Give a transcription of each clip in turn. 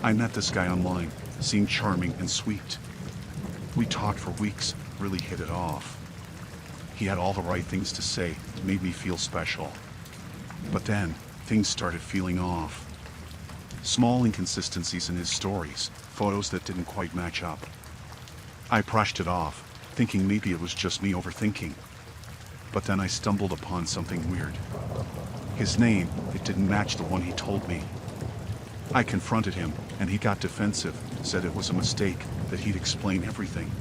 I met this guy online, seemed charming and sweet. We talked for weeks, really hit it off. He had all the right things to say, made me feel special. But then, things started feeling off. Small inconsistencies in his stories, photos that didn't quite match up. I brushed it off, thinking maybe it was just me overthinking. But then I stumbled upon something weird. His name, it didn't match the one he told me. I confronted him, and he got defensive, said it was a mistake, that he'd explain everything.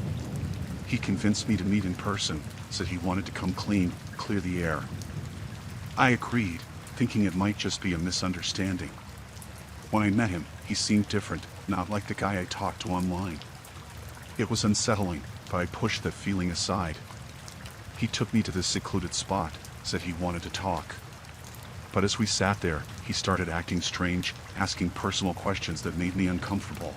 He convinced me to meet in person, said he wanted to come clean, clear the air. I agreed, thinking it might just be a misunderstanding. When I met him, he seemed different, not like the guy I talked to online. It was unsettling, but I pushed that feeling aside. He took me to this secluded spot, said he wanted to talk. But as we sat there, he started acting strange, asking personal questions that made me uncomfortable.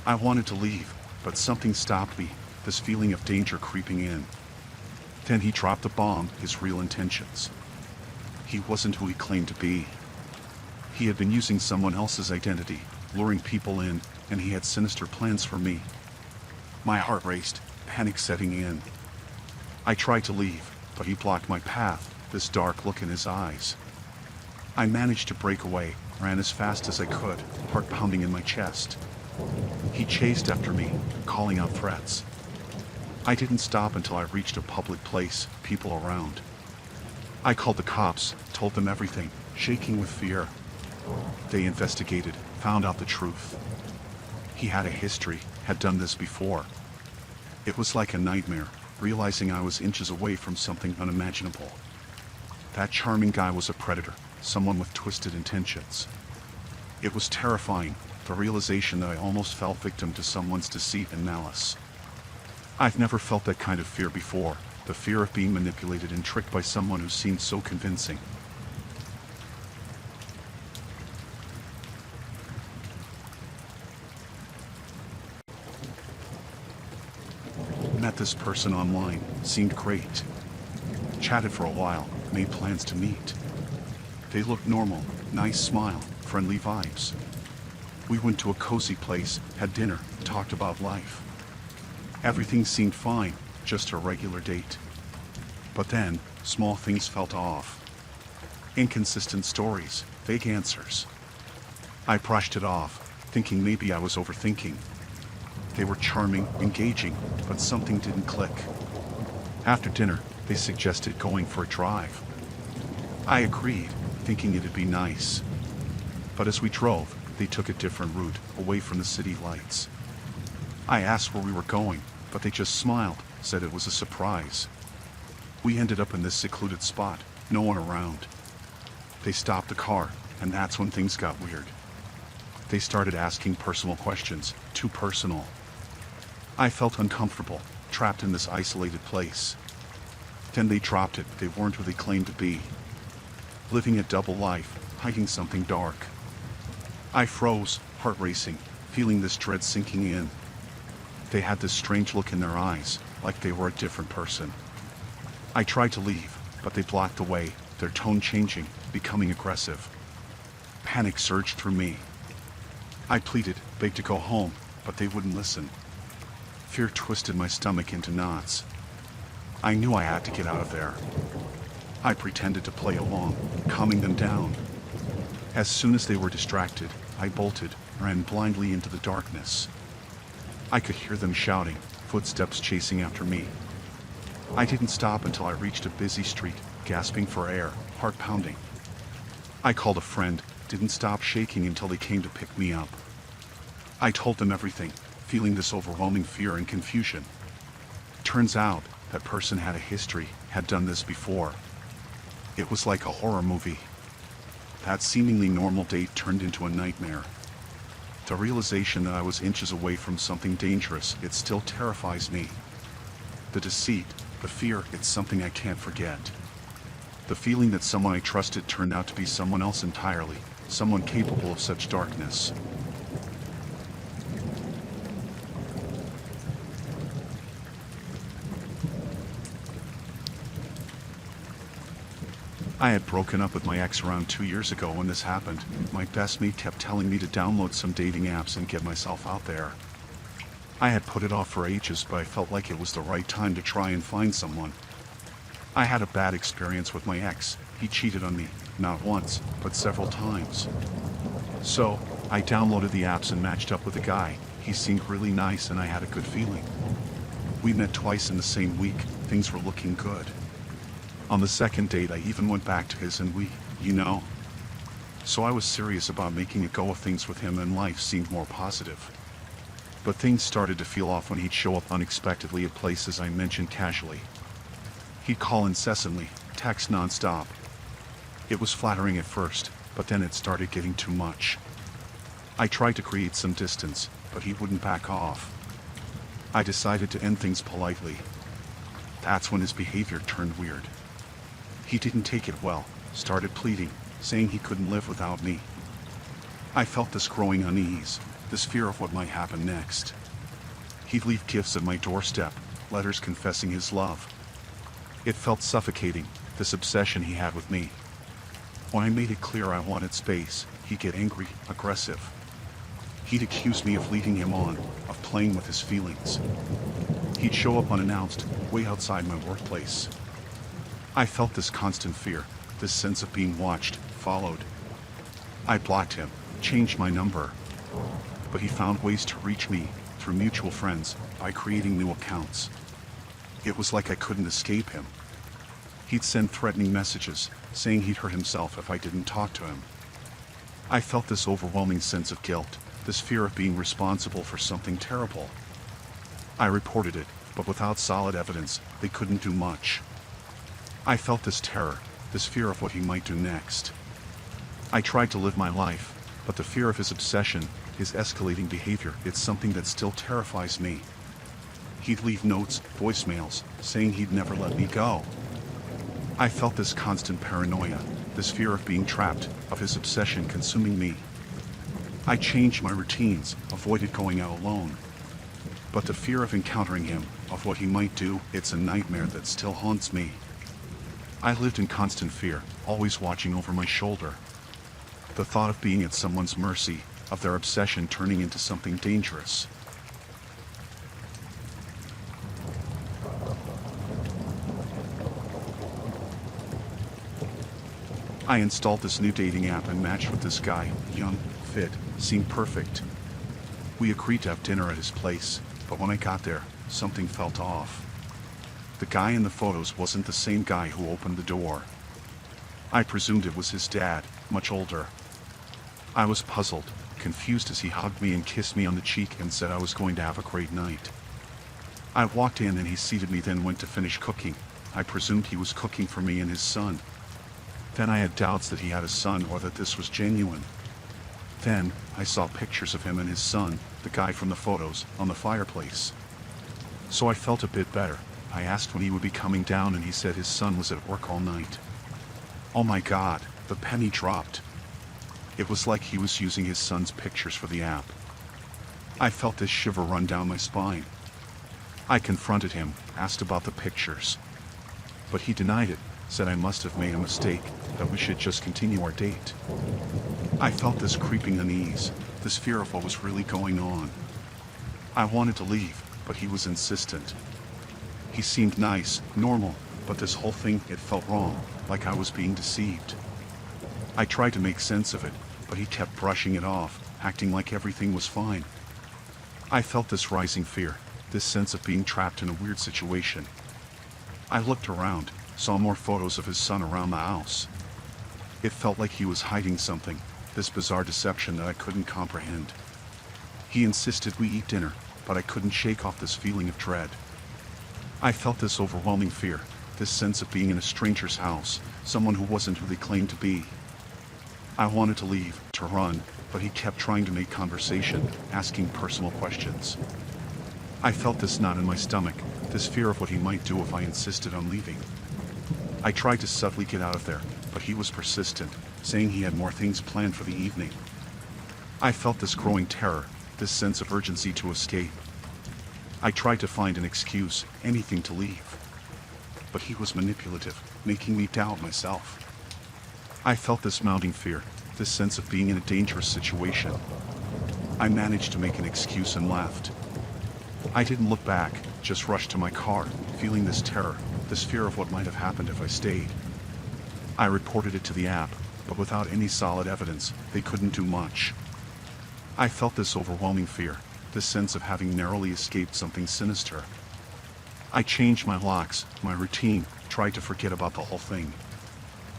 I wanted to leave, but something stopped me, this feeling of danger creeping in. Then he dropped the bomb, his real intentions. He wasn't who he claimed to be. He had been using someone else's identity, luring people in, and he had sinister plans for me. My heart raced, panic setting in. I tried to leave, but he blocked my path, this dark look in his eyes. I managed to break away, ran as fast as I could, heart pounding in my chest. He chased after me, calling out threats. I didn't stop until I reached a public place, people around. I called the cops, told them everything, shaking with fear. They investigated, found out the truth. He had a history, had done this before. It was like a nightmare, realizing I was inches away from something unimaginable. That charming guy was a predator, someone with twisted intentions. It was terrifying, the realization that I almost fell victim to someone's deceit and malice. I've never felt that kind of fear before, the fear of being manipulated and tricked by someone who seemed so convincing. Met this person online, seemed great. Chatted for a while, made plans to meet. They looked normal, nice smile, friendly vibes. We went to a cozy place, had dinner, talked about life. Everything seemed fine, just a regular date. But then, small things felt off. Inconsistent stories, vague answers. I brushed it off, thinking maybe I was overthinking. They were charming, engaging, but something didn't click. After dinner, they suggested going for a drive. I agreed, thinking it'd be nice. But as we drove, they took a different route, away from the city lights. I asked where we were going, but they just smiled, said it was a surprise. We ended up in this secluded spot, no one around. They stopped the car, and that's when things got weird. They started asking personal questions, too personal. I felt uncomfortable, trapped in this isolated place. Then they dropped it, they weren't who they claimed to be. Living a double life, hiding something dark. I froze, heart racing, feeling this dread sinking in. They had this strange look in their eyes, like they were a different person. I tried to leave, but they blocked the way, their tone changing, becoming aggressive. Panic surged through me. I pleaded, begged to go home, but they wouldn't listen. Fear twisted my stomach into knots. I knew I had to get out of there. I pretended to play along, calming them down. As soon as they were distracted, I bolted, ran blindly into the darkness. I could hear them shouting, footsteps chasing after me. I didn't stop until I reached a busy street, gasping for air, heart pounding. I called a friend, didn't stop shaking until they came to pick me up. I told them everything, feeling this overwhelming fear and confusion. Turns out, that person had a history, had done this before. It was like a horror movie. That seemingly normal date turned into a nightmare. The realization that I was inches away from something dangerous, it still terrifies me. The deceit, the fear, it's something I can't forget. The feeling that someone I trusted turned out to be someone else entirely, someone capable of such darkness. I had broken up with my ex around 2 years ago when this happened. My best mate kept telling me to download some dating apps and get myself out there. I had put it off for ages, but I felt like it was the right time to try and find someone. I had a bad experience with my ex. He cheated on me, not once, but several times. So, I downloaded the apps and matched up with a guy. He seemed really nice and I had a good feeling. We met twice in the same week. Things were looking good. On the second date, I even went back to his and So I was serious about making a go of things with him and life seemed more positive. But things started to feel off when he'd show up unexpectedly at places I mentioned casually. He'd call incessantly, text nonstop. It was flattering at first, but then it started getting too much. I tried to create some distance, but he wouldn't back off. I decided to end things politely. That's when his behavior turned weird. He didn't take it well, started pleading, saying he couldn't live without me. I felt this growing unease, this fear of what might happen next. He'd leave gifts at my doorstep, letters confessing his love. It felt suffocating, this obsession he had with me. When I made it clear I wanted space, he'd get angry, aggressive. He'd accuse me of leading him on, of playing with his feelings. He'd show up unannounced, way outside my workplace. I felt this constant fear, this sense of being watched, followed. I blocked him, changed my number. But he found ways to reach me, through mutual friends, by creating new accounts. It was like I couldn't escape him. He'd send threatening messages, saying he'd hurt himself if I didn't talk to him. I felt this overwhelming sense of guilt, this fear of being responsible for something terrible. I reported it, but without solid evidence, they couldn't do much. I felt this terror, this fear of what he might do next. I tried to live my life, but the fear of his obsession, his escalating behavior, it's something that still terrifies me. He'd leave notes, voicemails, saying he'd never let me go. I felt this constant paranoia, this fear of being trapped, of his obsession consuming me. I changed my routines, avoided going out alone. But the fear of encountering him, of what he might do, it's a nightmare that still haunts me. I lived in constant fear, always watching over my shoulder. The thought of being at someone's mercy, of their obsession turning into something dangerous. I installed this new dating app and matched with this guy, young, fit, seemed perfect. We agreed to have dinner at his place, but when I got there, something felt off. The guy in the photos wasn't the same guy who opened the door. I presumed it was his dad, much older. I was puzzled, confused as he hugged me and kissed me on the cheek and said I was going to have a great night. I walked in and he seated me, then went to finish cooking. I presumed he was cooking for me and his son. Then I had doubts that he had a son or that this was genuine. Then, I saw pictures of him and his son, the guy from the photos, on the fireplace. So I felt a bit better. I asked when he would be coming down and he said his son was at work all night. Oh my God, the penny dropped. It was like he was using his son's pictures for the app. I felt this shiver run down my spine. I confronted him, asked about the pictures. But he denied it, said I must have made a mistake, that we should just continue our date. I felt this creeping unease, this fear of what was really going on. I wanted to leave, but he was insistent. He seemed nice, normal, but this whole thing, it felt wrong, like I was being deceived. I tried to make sense of it, but he kept brushing it off, acting like everything was fine. I felt this rising fear, this sense of being trapped in a weird situation. I looked around, saw more photos of his son around the house. It felt like he was hiding something, this bizarre deception that I couldn't comprehend. He insisted we eat dinner, but I couldn't shake off this feeling of dread. I felt this overwhelming fear, this sense of being in a stranger's house, someone who wasn't who they claimed to be. I wanted to leave, to run, but he kept trying to make conversation, asking personal questions. I felt this knot in my stomach, this fear of what he might do if I insisted on leaving. I tried to subtly get out of there, but he was persistent, saying he had more things planned for the evening. I felt this growing terror, this sense of urgency to escape. I tried to find an excuse, anything to leave. But he was manipulative, making me doubt myself. I felt this mounting fear, this sense of being in a dangerous situation. I managed to make an excuse and left. I didn't look back, just rushed to my car, feeling this terror, this fear of what might have happened if I stayed. I reported it to the app, but without any solid evidence, they couldn't do much. I felt this overwhelming fear, this sense of having narrowly escaped something sinister. I changed my locks, my routine, tried to forget about the whole thing.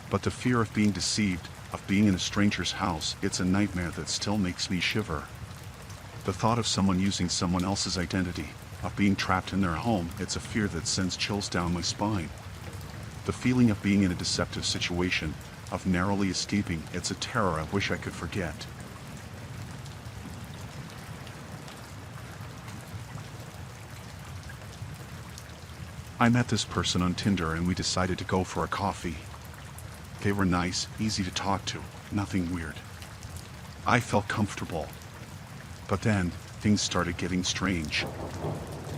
But the fear of being deceived, of being in a stranger's house, it's a nightmare that still makes me shiver. The thought of someone using someone else's identity, of being trapped in their home, it's a fear that sends chills down my spine. The feeling of being in a deceptive situation, of narrowly escaping, it's a terror I wish I could forget. I met this person on Tinder and we decided to go for a coffee. They were nice, easy to talk to, nothing weird. I felt comfortable. But then, things started getting strange.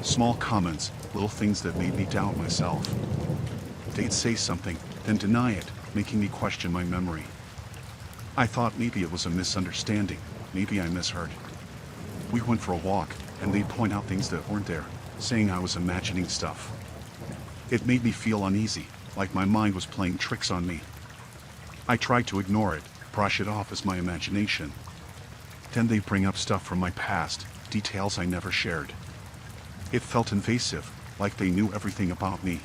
Small comments, little things that made me doubt myself. They'd say something, then deny it, making me question my memory. I thought maybe it was a misunderstanding, maybe I misheard. We went for a walk, and they'd point out things that weren't there, saying I was imagining stuff. It made me feel uneasy, like my mind was playing tricks on me. I tried to ignore it, brush it off as my imagination. Then they'd bring up stuff from my past, details I never shared. It felt invasive, like they knew everything about me.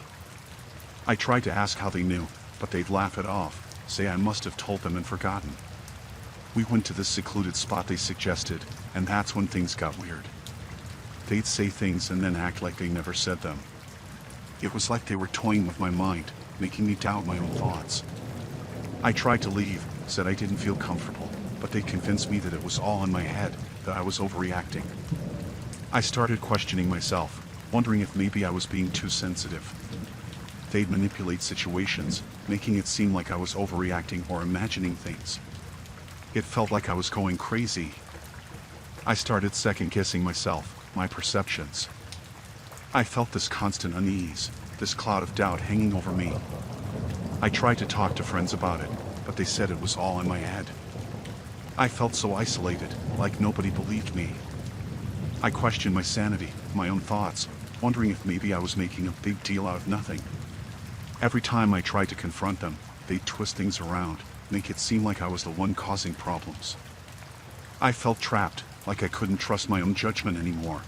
I tried to ask how they knew, but they'd laugh it off, say I must have told them and forgotten. We went to this secluded spot they suggested, and that's when things got weird. They'd say things and then act like they never said them. It was like they were toying with my mind, making me doubt my own thoughts. I tried to leave, said I didn't feel comfortable, but they convinced me that it was all in my head, that I was overreacting. I started questioning myself, wondering if maybe I was being too sensitive. They'd manipulate situations, making it seem like I was overreacting or imagining things. It felt like I was going crazy. I started second-guessing myself, my perceptions. I felt this constant unease, this cloud of doubt hanging over me. I tried to talk to friends about it, but they said it was all in my head. I felt so isolated, like nobody believed me. I questioned my sanity, my own thoughts, wondering if maybe I was making a big deal out of nothing. Every time I tried to confront them, they'd twist things around, make it seem like I was the one causing problems. I felt trapped, like I couldn't trust my own judgment anymore.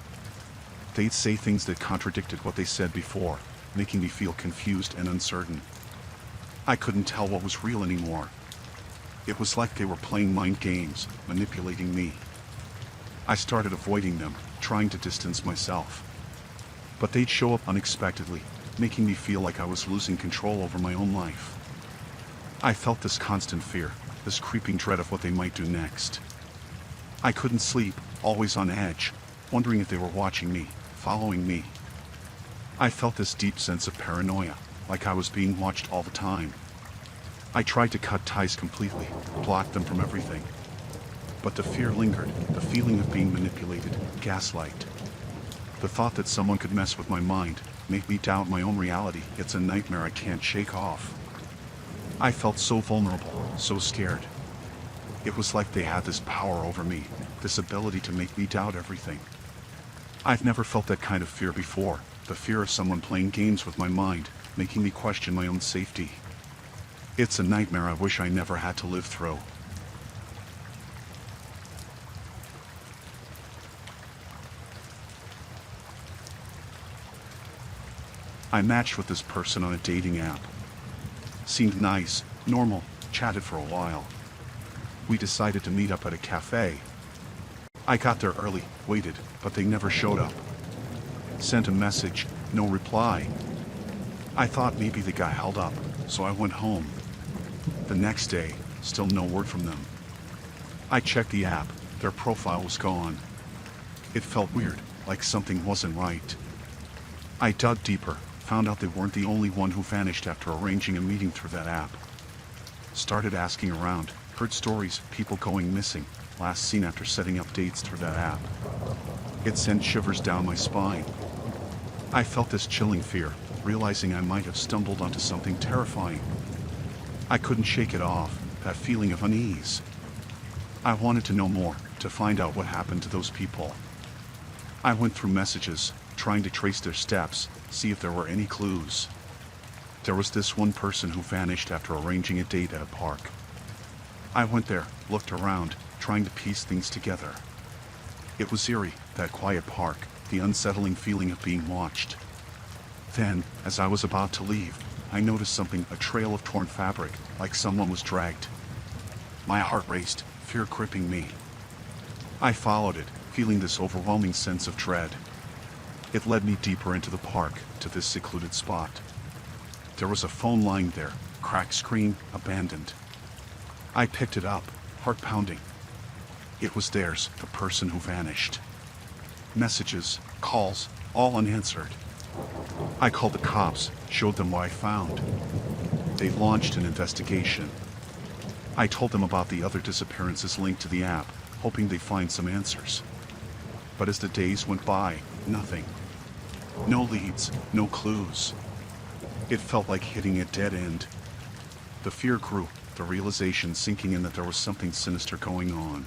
They'd say things that contradicted what they said before, making me feel confused and uncertain. I couldn't tell what was real anymore. It was like they were playing mind games, manipulating me. I started avoiding them, trying to distance myself. But they'd show up unexpectedly, making me feel like I was losing control over my own life. I felt this constant fear, this creeping dread of what they might do next. I couldn't sleep, always on edge, wondering if they were watching me, following me. I felt this deep sense of paranoia, like I was being watched all the time. I tried to cut ties completely, block them from everything. But the fear lingered, the feeling of being manipulated, gaslight. The thought that someone could mess with my mind, make me doubt my own reality, it's a nightmare I can't shake off. I felt so vulnerable, so scared. It was like they had this power over me, this ability to make me doubt everything. I've never felt that kind of fear before, the fear of someone playing games with my mind, making me question my own safety. It's a nightmare I wish I never had to live through. I matched with this person on a dating app. Seemed nice, normal, chatted for a while. We decided to meet up at a cafe. I got there early, waited, but they never showed up. Sent a message, no reply. I thought maybe the guy held up, so I went home. The next day, still no word from them. I checked the app, their profile was gone. It felt weird, like something wasn't right. I dug deeper, found out they weren't the only one who vanished after arranging a meeting through that app. Started asking around, heard stories, people going missing, last seen after setting up dates through that app. It sent shivers down my spine. I felt this chilling fear, realizing I might have stumbled onto something terrifying. I couldn't shake it off, that feeling of unease. I wanted to know more, to find out what happened to those people. I went through messages, trying to trace their steps, see if there were any clues. There was this one person who vanished after arranging a date at a park. I went there, looked around, trying to piece things together. It was eerie, that quiet park, the unsettling feeling of being watched. Then, as I was about to leave, I noticed something, a trail of torn fabric, like someone was dragged. My heart raced, fear gripping me. I followed it, feeling this overwhelming sense of dread. It led me deeper into the park, to this secluded spot. There was a phone lying there, cracked screen, abandoned. I picked it up, heart pounding. It was theirs, the person who vanished. Messages, calls, all unanswered. I called the cops, showed them what I found. They launched an investigation. I told them about the other disappearances linked to the app, hoping they'd find some answers. But as the days went by, nothing. No leads, no clues. It felt like hitting a dead end. The fear grew, the realization sinking in that there was something sinister going on.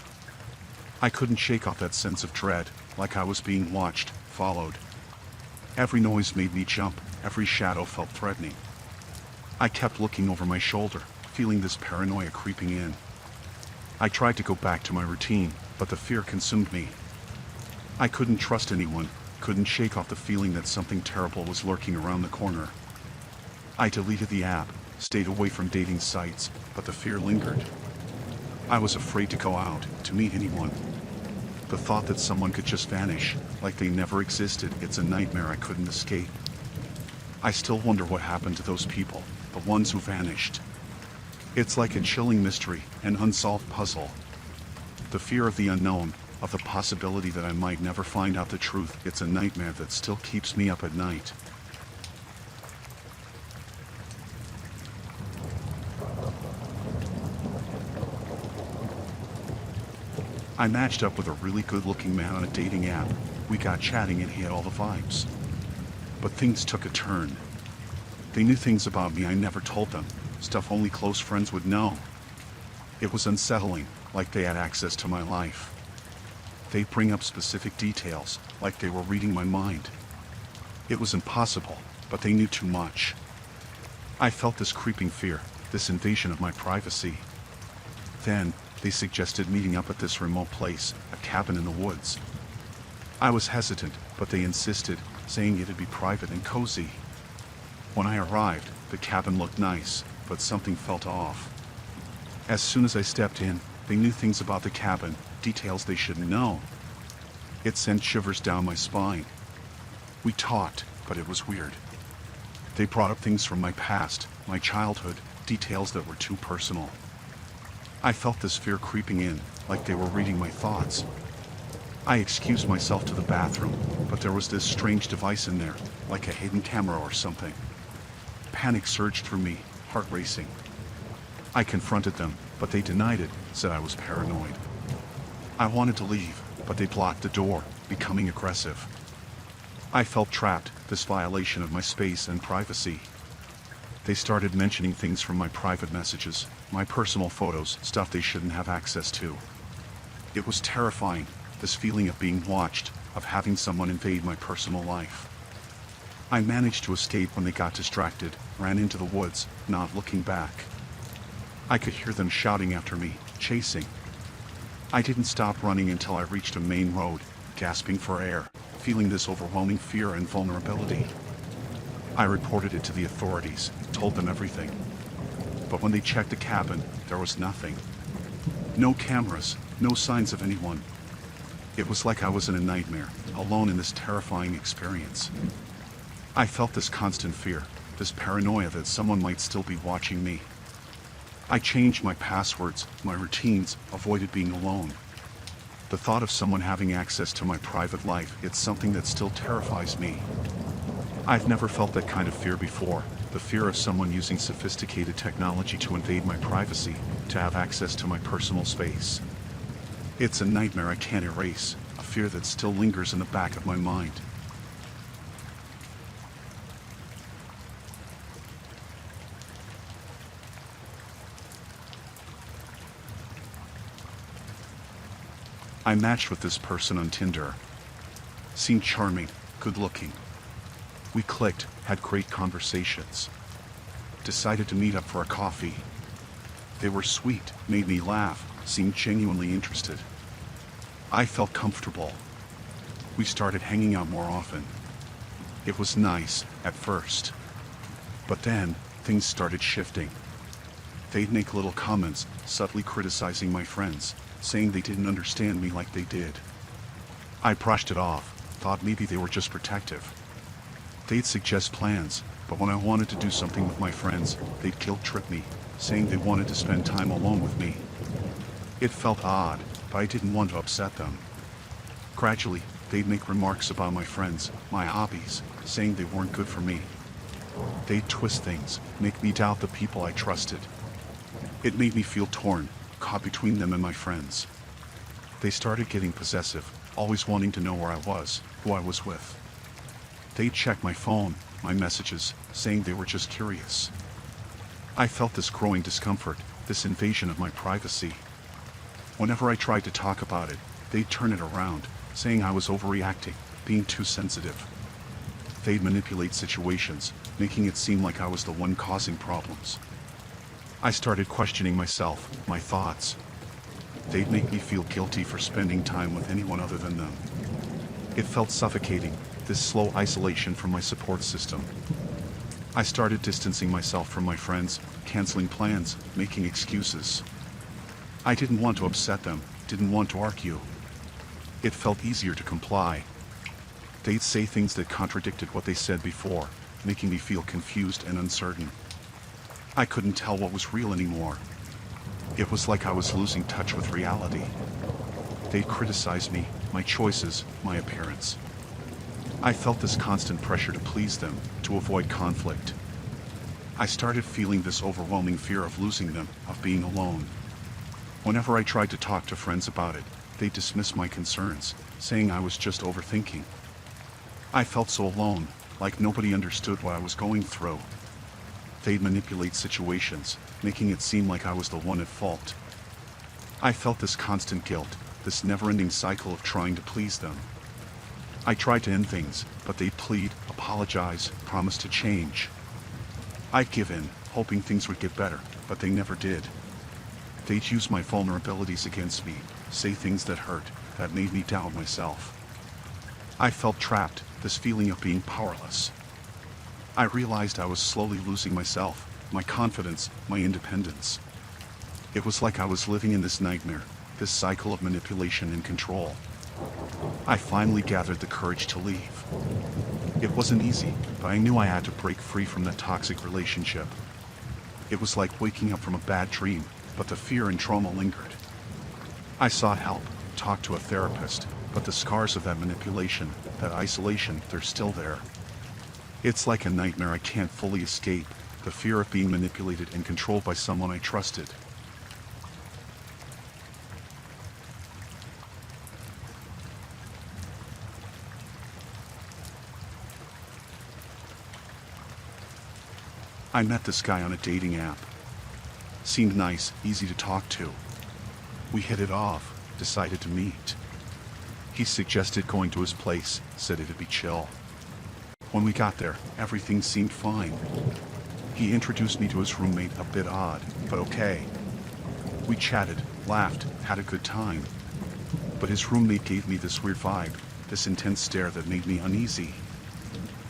I couldn't shake off that sense of dread, like I was being watched, followed. Every noise made me jump, every shadow felt threatening. I kept looking over my shoulder, feeling this paranoia creeping in. I tried to go back to my routine, but the fear consumed me. I couldn't trust anyone, couldn't shake off the feeling that something terrible was lurking around the corner. I deleted the app, stayed away from dating sites, but the fear lingered. I was afraid to go out, to meet anyone. The thought that someone could just vanish, like they never existed, it's a nightmare I couldn't escape. I still wonder what happened to those people, the ones who vanished. It's like a chilling mystery, an unsolved puzzle. The fear of the unknown, of the possibility that I might never find out the truth, it's a nightmare that still keeps me up at night. I matched up with a really good-looking man on a dating app. We got chatting and he had all the vibes. But things took a turn. They knew things about me I never told them, stuff only close friends would know. It was unsettling, like they had access to my life. They'd bring up specific details, like they were reading my mind. It was impossible, but they knew too much. I felt this creeping fear, this invasion of my privacy. Then, they suggested meeting up at this remote place, a cabin in the woods. I was hesitant, but they insisted, saying it'd be private and cozy. When I arrived, the cabin looked nice, but something felt off. As soon as I stepped in, they knew things about the cabin, details they shouldn't know. It sent shivers down my spine. We talked, but it was weird. They brought up things from my past, my childhood, details that were too personal. I felt this fear creeping in, like they were reading my thoughts. I excused myself to the bathroom, but there was this strange device in there, like a hidden camera or something. Panic surged through me, heart racing. I confronted them, but they denied it, said I was paranoid. I wanted to leave, but they blocked the door, becoming aggressive. I felt trapped, this violation of my space and privacy. They started mentioning things from my private messages, my personal photos, stuff they shouldn't have access to. It was terrifying, this feeling of being watched, of having someone invade my personal life. I managed to escape when they got distracted, ran into the woods, not looking back. I could hear them shouting after me, chasing. I didn't stop running until I reached a main road, gasping for air, feeling this overwhelming fear and vulnerability. I reported it to the authorities, told them everything. But when they checked the cabin, there was nothing. No cameras, no signs of anyone. It was like I was in a nightmare, alone in this terrifying experience. I felt this constant fear, this paranoia that someone might still be watching me. I changed my passwords, my routines, avoided being alone. The thought of someone having access to my private life, it's something that still terrifies me. I've never felt that kind of fear before, the fear of someone using sophisticated technology to invade my privacy, to have access to my personal space. It's a nightmare I can't erase, a fear that still lingers in the back of my mind. I matched with this person on Tinder. Seemed charming, good looking. We clicked, had great conversations. Decided to meet up for a coffee. They were sweet, made me laugh, seemed genuinely interested. I felt comfortable. We started hanging out more often. It was nice, at first. But then, things started shifting. They'd make little comments, subtly criticizing my friends, saying they didn't understand me like they did. I brushed it off, thought maybe they were just protective. They'd suggest plans, but when I wanted to do something with my friends, they'd guilt-trip me, saying they wanted to spend time alone with me. It felt odd, but I didn't want to upset them. Gradually, they'd make remarks about my friends, my hobbies, saying they weren't good for me. They'd twist things, make me doubt the people I trusted. It made me feel torn, caught between them and my friends. They started getting possessive, always wanting to know where I was, who I was with. They'd check my phone, my messages, saying they were just curious. I felt this growing discomfort, this invasion of my privacy. Whenever I tried to talk about it, they'd turn it around, saying I was overreacting, being too sensitive. They'd manipulate situations, making it seem like I was the one causing problems. I started questioning myself, my thoughts. They'd make me feel guilty for spending time with anyone other than them. It felt suffocating, this slow isolation from my support system. I started distancing myself from my friends, canceling plans, making excuses. I didn't want to upset them, didn't want to argue. It felt easier to comply. They'd say things that contradicted what they said before, making me feel confused and uncertain. I couldn't tell what was real anymore. It was like I was losing touch with reality. They'd criticize me, my choices, my appearance. I felt this constant pressure to please them, to avoid conflict. I started feeling this overwhelming fear of losing them, of being alone. Whenever I tried to talk to friends about it, they dismissed my concerns, saying I was just overthinking. I felt so alone, like nobody understood what I was going through. They'd manipulate situations, making it seem like I was the one at fault. I felt this constant guilt, this never-ending cycle of trying to please them. I tried to end things, but they'd plead, apologize, promise to change. I'd give in, hoping things would get better, but they never did. They'd use my vulnerabilities against me, say things that hurt, that made me doubt myself. I felt trapped, this feeling of being powerless. I realized I was slowly losing myself, my confidence, my independence. It was like I was living in this nightmare, this cycle of manipulation and control. I finally gathered the courage to leave. It wasn't easy, but I knew I had to break free from that toxic relationship. It was like waking up from a bad dream, but the fear and trauma lingered. I sought help, talked to a therapist, but the scars of that manipulation, that isolation, they're still there. It's like a nightmare I can't fully escape, the fear of being manipulated and controlled by someone I trusted. I met this guy on a dating app. Seemed nice, easy to talk to. We hit it off, decided to meet. He suggested going to his place, said it'd be chill. When we got there, everything seemed fine. He introduced me to his roommate, a bit odd, but okay. We chatted, laughed, had a good time. But his roommate gave me this weird vibe, this intense stare that made me uneasy.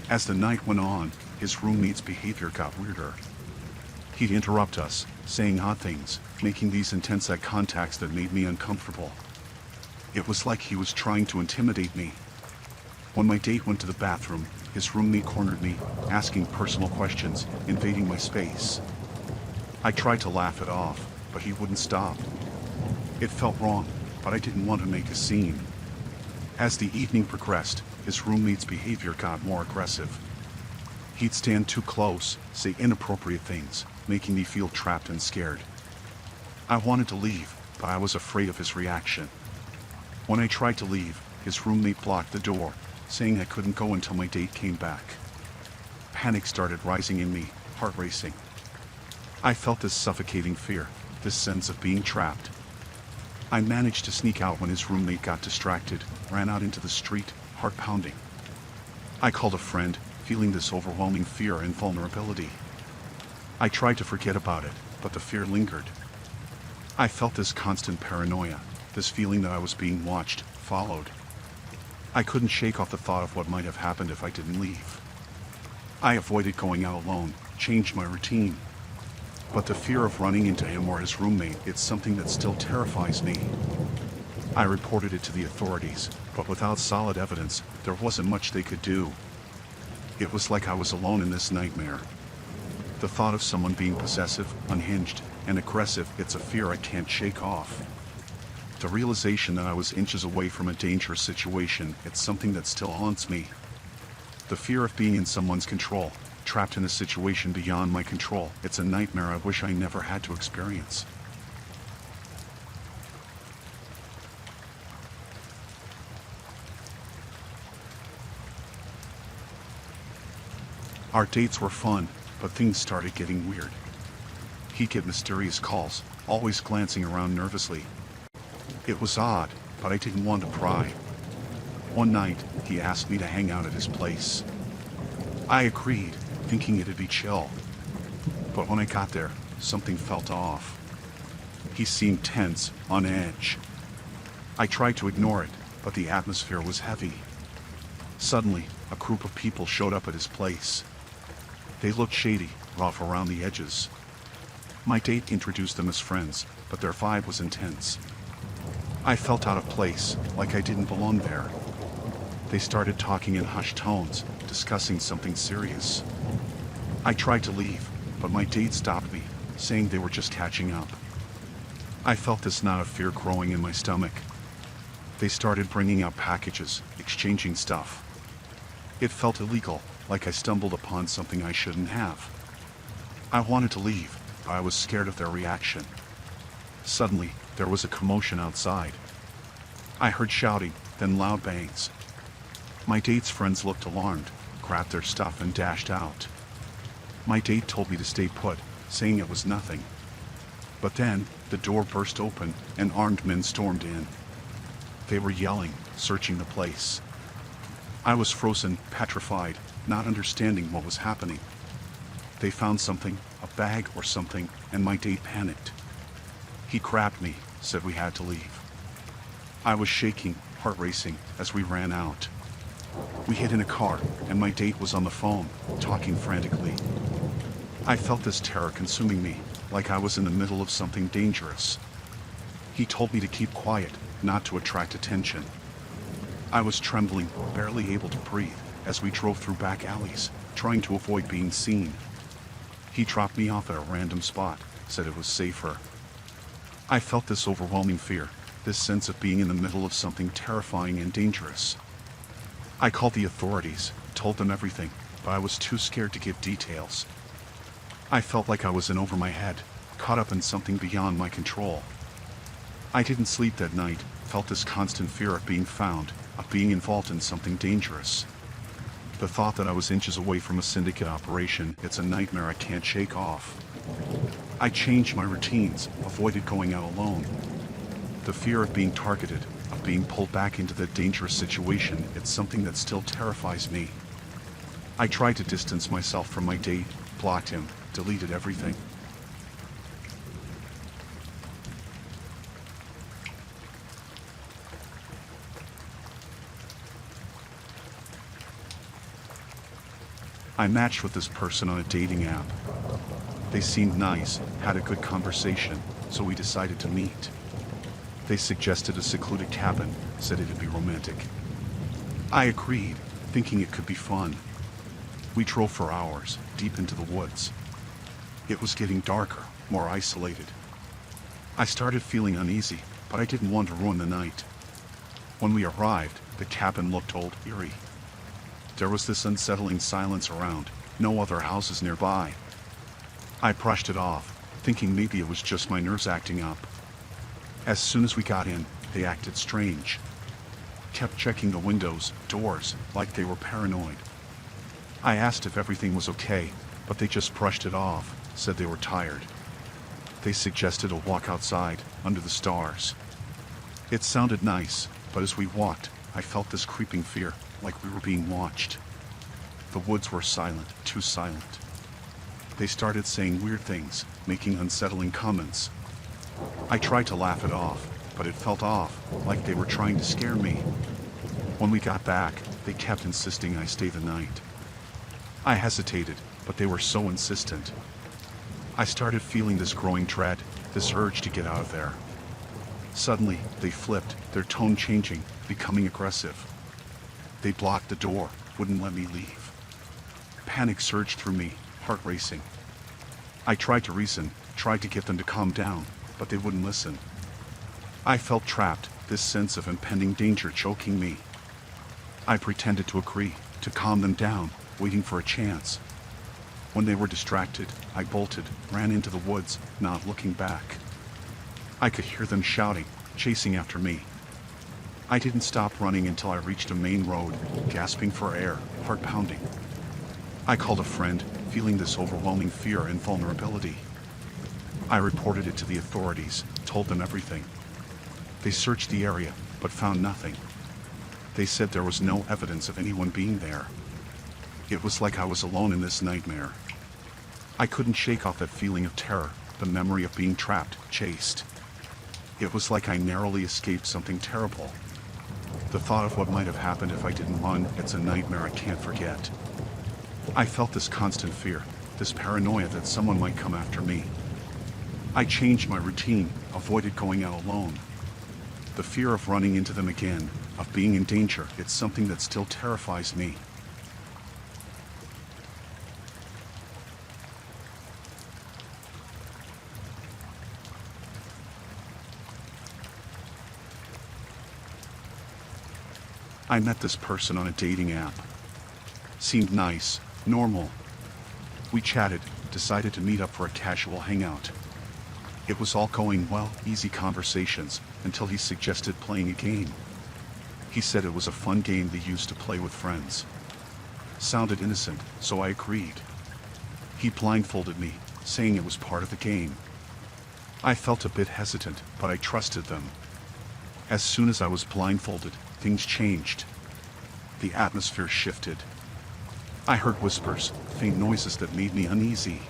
As the night went on, his roommate's behavior got weirder. He'd interrupt us, saying odd things, making these intense eye contacts that made me uncomfortable. It was like he was trying to intimidate me. When my date went to the bathroom, his roommate cornered me, asking personal questions, invading my space. I tried to laugh it off, but he wouldn't stop. It felt wrong, but I didn't want to make a scene. As the evening progressed, his roommate's behavior got more aggressive. He'd stand too close, say inappropriate things, making me feel trapped and scared. I wanted to leave, but I was afraid of his reaction. When I tried to leave, his roommate blocked the door, saying I couldn't go until my date came back. Panic started rising in me, heart racing. I felt this suffocating fear, this sense of being trapped. I managed to sneak out when his roommate got distracted, ran out into the street, heart pounding. I called a friend, feeling this overwhelming fear and vulnerability. I tried to forget about it, but the fear lingered. I felt this constant paranoia, this feeling that I was being watched, followed. I couldn't shake off the thought of what might have happened if I didn't leave. I avoided going out alone, changed my routine. But the fear of running into him or his roommate, it's something that still terrifies me. I reported it to the authorities, but without solid evidence, there wasn't much they could do. It was like I was alone in this nightmare. The thought of someone being possessive, unhinged, and aggressive, it's a fear I can't shake off. The realization that I was inches away from a dangerous situation, it's something that still haunts me. The fear of being in someone's control, trapped in a situation beyond my control, it's a nightmare I wish I never had to experience. Our dates were fun, but things started getting weird. He'd get mysterious calls, always glancing around nervously. It was odd, but I didn't want to pry. One night, he asked me to hang out at his place. I agreed, thinking it'd be chill. But when I got there, something felt off. He seemed tense, on edge. I tried to ignore it, but the atmosphere was heavy. Suddenly, a group of people showed up at his place. They looked shady, rough around the edges. My date introduced them as friends, but their vibe was intense. I felt out of place, like I didn't belong there. They started talking in hushed tones, discussing something serious. I tried to leave, but my date stopped me, saying they were just catching up. I felt this knot of fear growing in my stomach. They started bringing out packages, exchanging stuff. It felt illegal, like I stumbled upon something I shouldn't have. I wanted to leave, but I was scared of their reaction. Suddenly, there was a commotion outside. I heard shouting, then loud bangs. My date's friends looked alarmed, grabbed their stuff and dashed out. My date told me to stay put, saying it was nothing. But then, the door burst open and armed men stormed in. They were yelling, searching the place. I was frozen, petrified, not understanding what was happening. They found something, a bag or something, and my date panicked. He grabbed me, said we had to leave. I was shaking, heart racing, as we ran out. We hid in a car, and my date was on the phone, talking frantically. I felt this terror consuming me, like I was in the middle of something dangerous. He told me to keep quiet, not to attract attention. I was trembling, barely able to breathe, as we drove through back alleys, trying to avoid being seen. He dropped me off at a random spot, said it was safer. I felt this overwhelming fear, this sense of being in the middle of something terrifying and dangerous. I called the authorities, told them everything, but I was too scared to give details. I felt like I was in over my head, caught up in something beyond my control. I didn't sleep that night, felt this constant fear of being found, of being involved in something dangerous. The thought that I was inches away from a syndicate operation, it's a nightmare I can't shake off. I changed my routines, avoided going out alone. The fear of being targeted, of being pulled back into that dangerous situation, it's something that still terrifies me. I tried to distance myself from my date, blocked him, deleted everything. I matched with this person on a dating app. They seemed nice, had a good conversation, so we decided to meet. They suggested a secluded cabin, said it'd be romantic. I agreed, thinking it could be fun. We drove for hours, deep into the woods. It was getting darker, more isolated. I started feeling uneasy, but I didn't want to ruin the night. When we arrived, the cabin looked old, eerie. There was this unsettling silence around, no other houses nearby. I brushed it off, thinking maybe it was just my nerves acting up. As soon as we got in, they acted strange. Kept checking the windows, doors, like they were paranoid. I asked if everything was okay, but they just brushed it off, said they were tired. They suggested a walk outside, under the stars. It sounded nice, but as we walked, I felt this creeping fear, like we were being watched. The woods were silent, too silent. They started saying weird things, making unsettling comments. I tried to laugh it off, but it felt off, like they were trying to scare me. When we got back, they kept insisting I stay the night. I hesitated, but they were so insistent. I started feeling this growing dread, this urge to get out of there. Suddenly, they flipped, their tone changing, becoming aggressive. They blocked the door, wouldn't let me leave. Panic surged through me, heart racing. I tried to reason, tried to get them to calm down, but they wouldn't listen. I felt trapped, this sense of impending danger choking me. I pretended to agree, to calm them down, waiting for a chance. When they were distracted, I bolted, ran into the woods, not looking back. I could hear them shouting, chasing after me. I didn't stop running until I reached a main road, gasping for air, heart pounding. I called a friend, feeling this overwhelming fear and vulnerability. I reported it to the authorities, told them everything. They searched the area, but found nothing. They said there was no evidence of anyone being there. It was like I was alone in this nightmare. I couldn't shake off that feeling of terror, the memory of being trapped, chased. It was like I narrowly escaped something terrible. The thought of what might have happened if I didn't run, it's a nightmare I can't forget. I felt this constant fear, this paranoia that someone might come after me. I changed my routine, avoided going out alone. The fear of running into them again, of being in danger, it's something that still terrifies me. I met this person on a dating app. Seemed nice, normal. We chatted, decided to meet up for a casual hangout. It was all going well, easy conversations, until he suggested playing a game. He said it was a fun game they used to play with friends. Sounded innocent, so I agreed. He blindfolded me, saying it was part of the game. I felt a bit hesitant, but I trusted them. As soon as I was blindfolded, things changed. The atmosphere shifted. I heard whispers, faint noises that made me uneasy.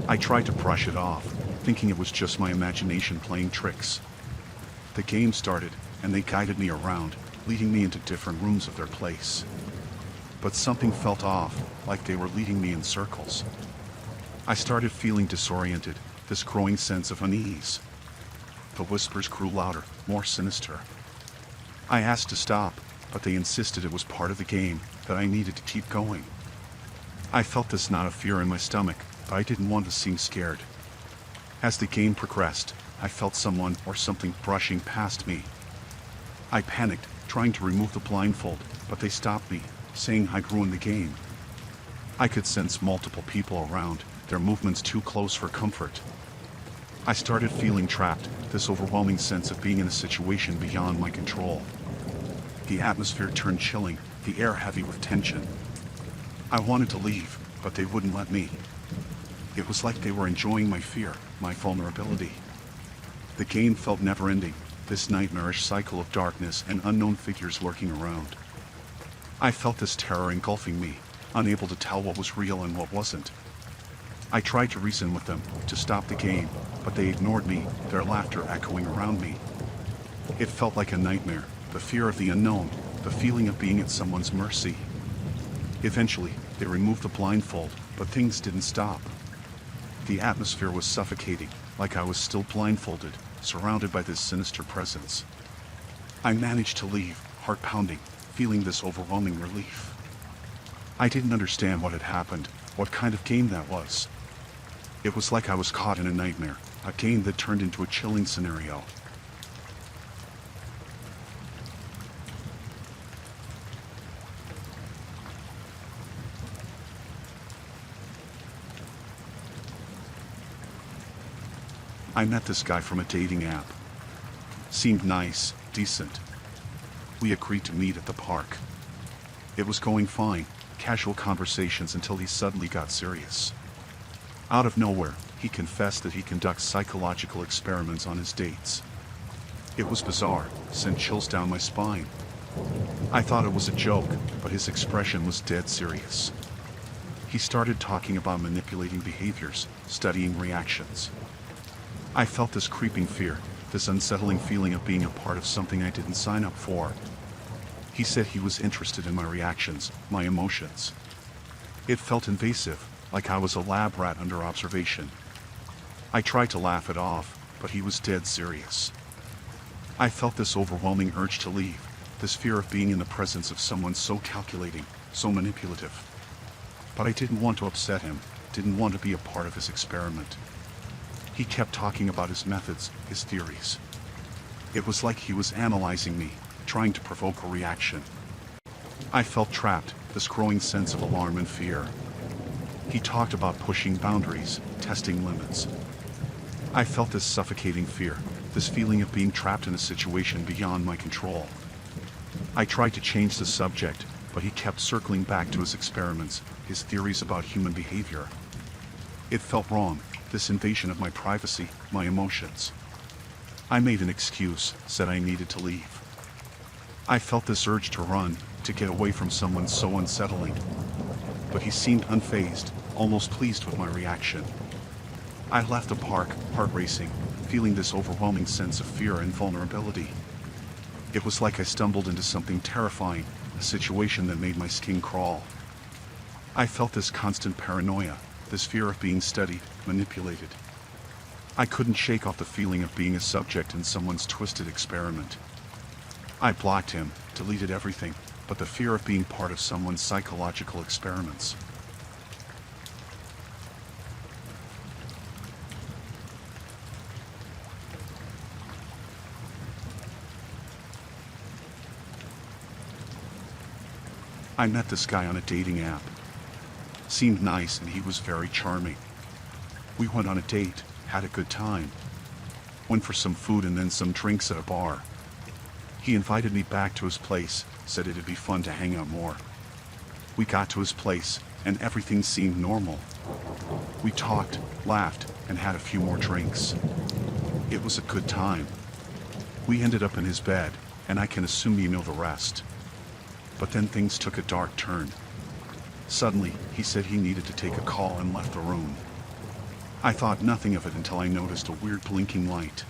I tried to brush it off, thinking it was just my imagination playing tricks. The game started, and they guided me around, leading me into different rooms of their place. But something felt off, like they were leading me in circles. I started feeling disoriented, this growing sense of unease. The whispers grew louder, more sinister. I asked to stop, but they insisted it was part of the game, that I needed to keep going. I felt this knot of fear in my stomach, but I didn't want to seem scared. As the game progressed, I felt someone or something brushing past me. I panicked, trying to remove the blindfold, but they stopped me, saying I'd ruined the game. I could sense multiple people around, their movements too close for comfort. I started feeling trapped, this overwhelming sense of being in a situation beyond my control. The atmosphere turned chilling, the air heavy with tension. I wanted to leave, but they wouldn't let me. It was like they were enjoying my fear, my vulnerability. The game felt never-ending, this nightmarish cycle of darkness and unknown figures lurking around. I felt this terror engulfing me, unable to tell what was real and what wasn't. I tried to reason with them, to stop the game, but they ignored me, their laughter echoing around me. It felt like a nightmare, the fear of the unknown, the feeling of being at someone's mercy. Eventually, they removed the blindfold, but things didn't stop. The atmosphere was suffocating, like I was still blindfolded, surrounded by this sinister presence. I managed to leave, heart pounding, feeling this overwhelming relief. I didn't understand what had happened, what kind of game that was. It was like I was caught in a nightmare, a game that turned into a chilling scenario. I met this guy from a dating app. Seemed nice, decent. We agreed to meet at the park. It was going fine, casual conversations until he suddenly got serious. Out of nowhere, he confessed that he conducts psychological experiments on his dates. It was bizarre, sent chills down my spine. I thought it was a joke, but his expression was dead serious. He started talking about manipulating behaviors, studying reactions. I felt this creeping fear, this unsettling feeling of being a part of something I didn't sign up for. He said he was interested in my reactions, my emotions. It felt invasive, like I was a lab rat under observation. I tried to laugh it off, but he was dead serious. I felt this overwhelming urge to leave, this fear of being in the presence of someone so calculating, so manipulative. But I didn't want to upset him, didn't want to be a part of his experiment. He kept talking about his methods, his theories. It was like he was analyzing me, trying to provoke a reaction. I felt trapped, this growing sense of alarm and fear. He talked about pushing boundaries, testing limits. I felt this suffocating fear, this feeling of being trapped in a situation beyond my control. I tried to change the subject, but he kept circling back to his experiments, his theories about human behavior. It felt wrong, this invasion of my privacy, my emotions. I made an excuse, said I needed to leave. I felt this urge to run, to get away from someone so unsettling. But he seemed unfazed, almost pleased with my reaction. I left the park, heart racing, feeling this overwhelming sense of fear and vulnerability. It was like I stumbled into something terrifying, a situation that made my skin crawl. I felt this constant paranoia, this fear of being studied, manipulated. I couldn't shake off the feeling of being a subject in someone's twisted experiment. I blocked him, deleted everything, but the fear of being part of someone's psychological experiments. I met this guy on a dating app. Seemed nice and he was very charming. We went on a date, had a good time. Went for some food and then some drinks at a bar. He invited me back to his place, said it'd be fun to hang out more. We got to his place, and everything seemed normal. We talked, laughed, and had a few more drinks. It was a good time. We ended up in his bed, and I can assume you know the rest. But then things took a dark turn. Suddenly, he said he needed to take a call and left the room. I thought nothing of it until I noticed a weird blinking light.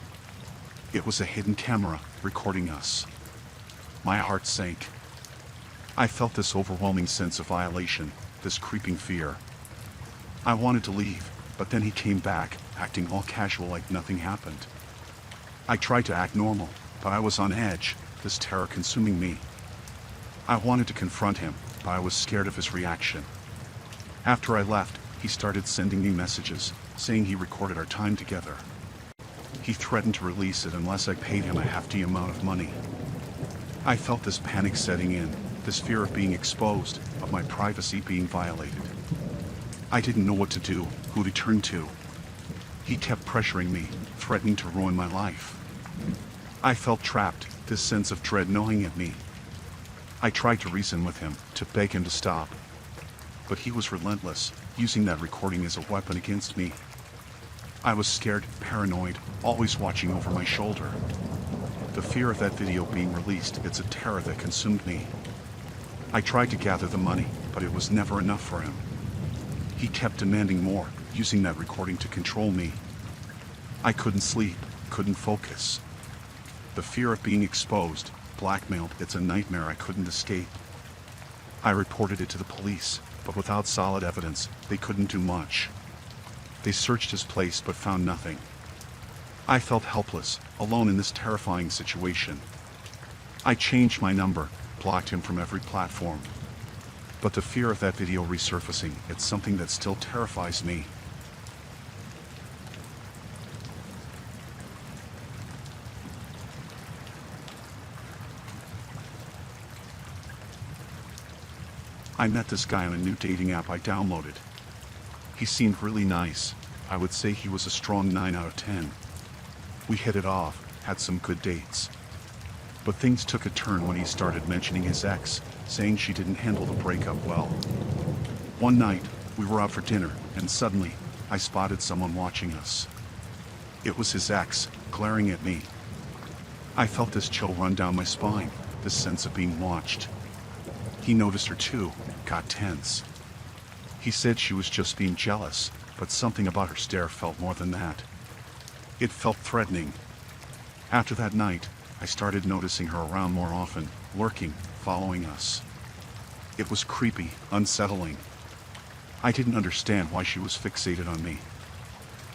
It was a hidden camera, recording us. My heart sank. I felt this overwhelming sense of violation, this creeping fear. I wanted to leave, but then he came back, acting all casual like nothing happened. I tried to act normal, but I was on edge, this terror consuming me. I wanted to confront him, but I was scared of his reaction. After I left, he started sending me messages, saying he recorded our time together. He threatened to release it unless I paid him a hefty amount of money. I felt this panic setting in, this fear of being exposed, of my privacy being violated. I didn't know what to do, who to turn to. He kept pressuring me, threatening to ruin my life. I felt trapped, this sense of dread gnawing at me. I tried to reason with him, to beg him to stop. But he was relentless, using that recording as a weapon against me. I was scared, paranoid, always watching over my shoulder. The fear of that video being released, it's a terror that consumed me. I tried to gather the money, but it was never enough for him. He kept demanding more, using that recording to control me. I couldn't sleep, couldn't focus. The fear of being exposed, blackmailed, it's a nightmare I couldn't escape. I reported it to the police, but without solid evidence, they couldn't do much. They searched his place but found nothing. I felt helpless, alone in this terrifying situation. I changed my number, blocked him from every platform. But the fear of that video resurfacing, it's something that still terrifies me. I met this guy on a new dating app I downloaded. He seemed really nice. I would say he was a strong 9 out of 10. We hit it off, had some good dates. But things took a turn when he started mentioning his ex, saying she didn't handle the breakup well. One night, we were out for dinner, and suddenly, I spotted someone watching us. It was his ex, glaring at me. I felt this chill run down my spine, this sense of being watched. He noticed her too, got tense. He said she was just being jealous, but something about her stare felt more than that. It felt threatening. After that night, I started noticing her around more often, lurking, following us. It was creepy, unsettling. I didn't understand why she was fixated on me.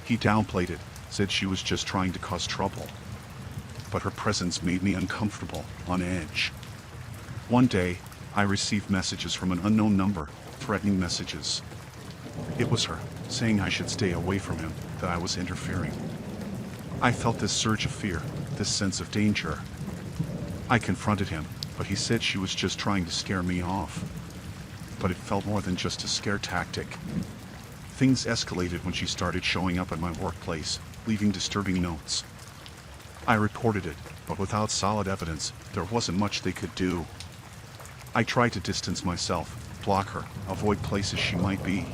He downplayed it, said she was just trying to cause trouble. But her presence made me uncomfortable, on edge. One day, I received messages from an unknown number, threatening messages. It was her, saying I should stay away from him, that I was interfering. I felt this surge of fear, this sense of danger. I confronted him, but he said she was just trying to scare me off. But it felt more than just a scare tactic. Things escalated when she started showing up at my workplace, leaving disturbing notes. I reported it, but without solid evidence, there wasn't much they could do. I tried to distance myself, block her, avoid places she might be.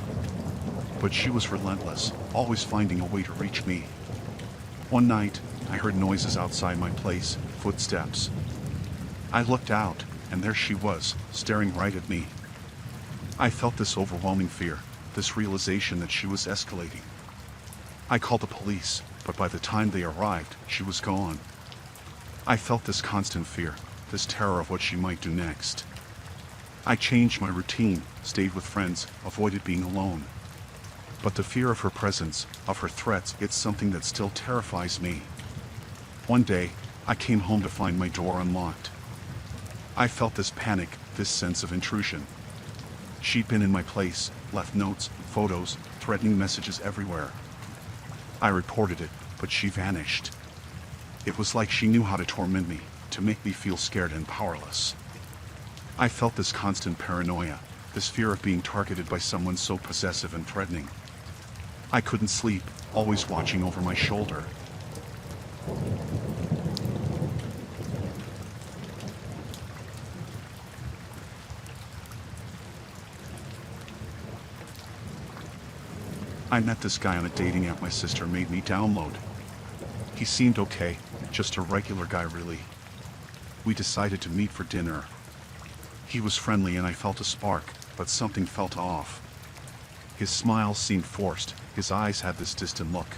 But she was relentless, always finding a way to reach me. One night, I heard noises outside my place, footsteps. I looked out, and there she was, staring right at me. I felt this overwhelming fear, this realization that she was escalating. I called the police, but by the time they arrived, she was gone. I felt this constant fear, this terror of what she might do next. I changed my routine, stayed with friends, avoided being alone. But the fear of her presence, of her threats, it's something that still terrifies me. One day, I came home to find my door unlocked. I felt this panic, this sense of intrusion. She'd been in my place, left notes, photos, threatening messages everywhere. I reported it, but she vanished. It was like she knew how to torment me, to make me feel scared and powerless. I felt this constant paranoia, this fear of being targeted by someone so possessive and threatening. I couldn't sleep, always watching over my shoulder. I met this guy on a dating app my sister made me download. He seemed okay, just a regular guy really. We decided to meet for dinner. He was friendly and I felt a spark, but something felt off. His smile seemed forced, his eyes had this distant look.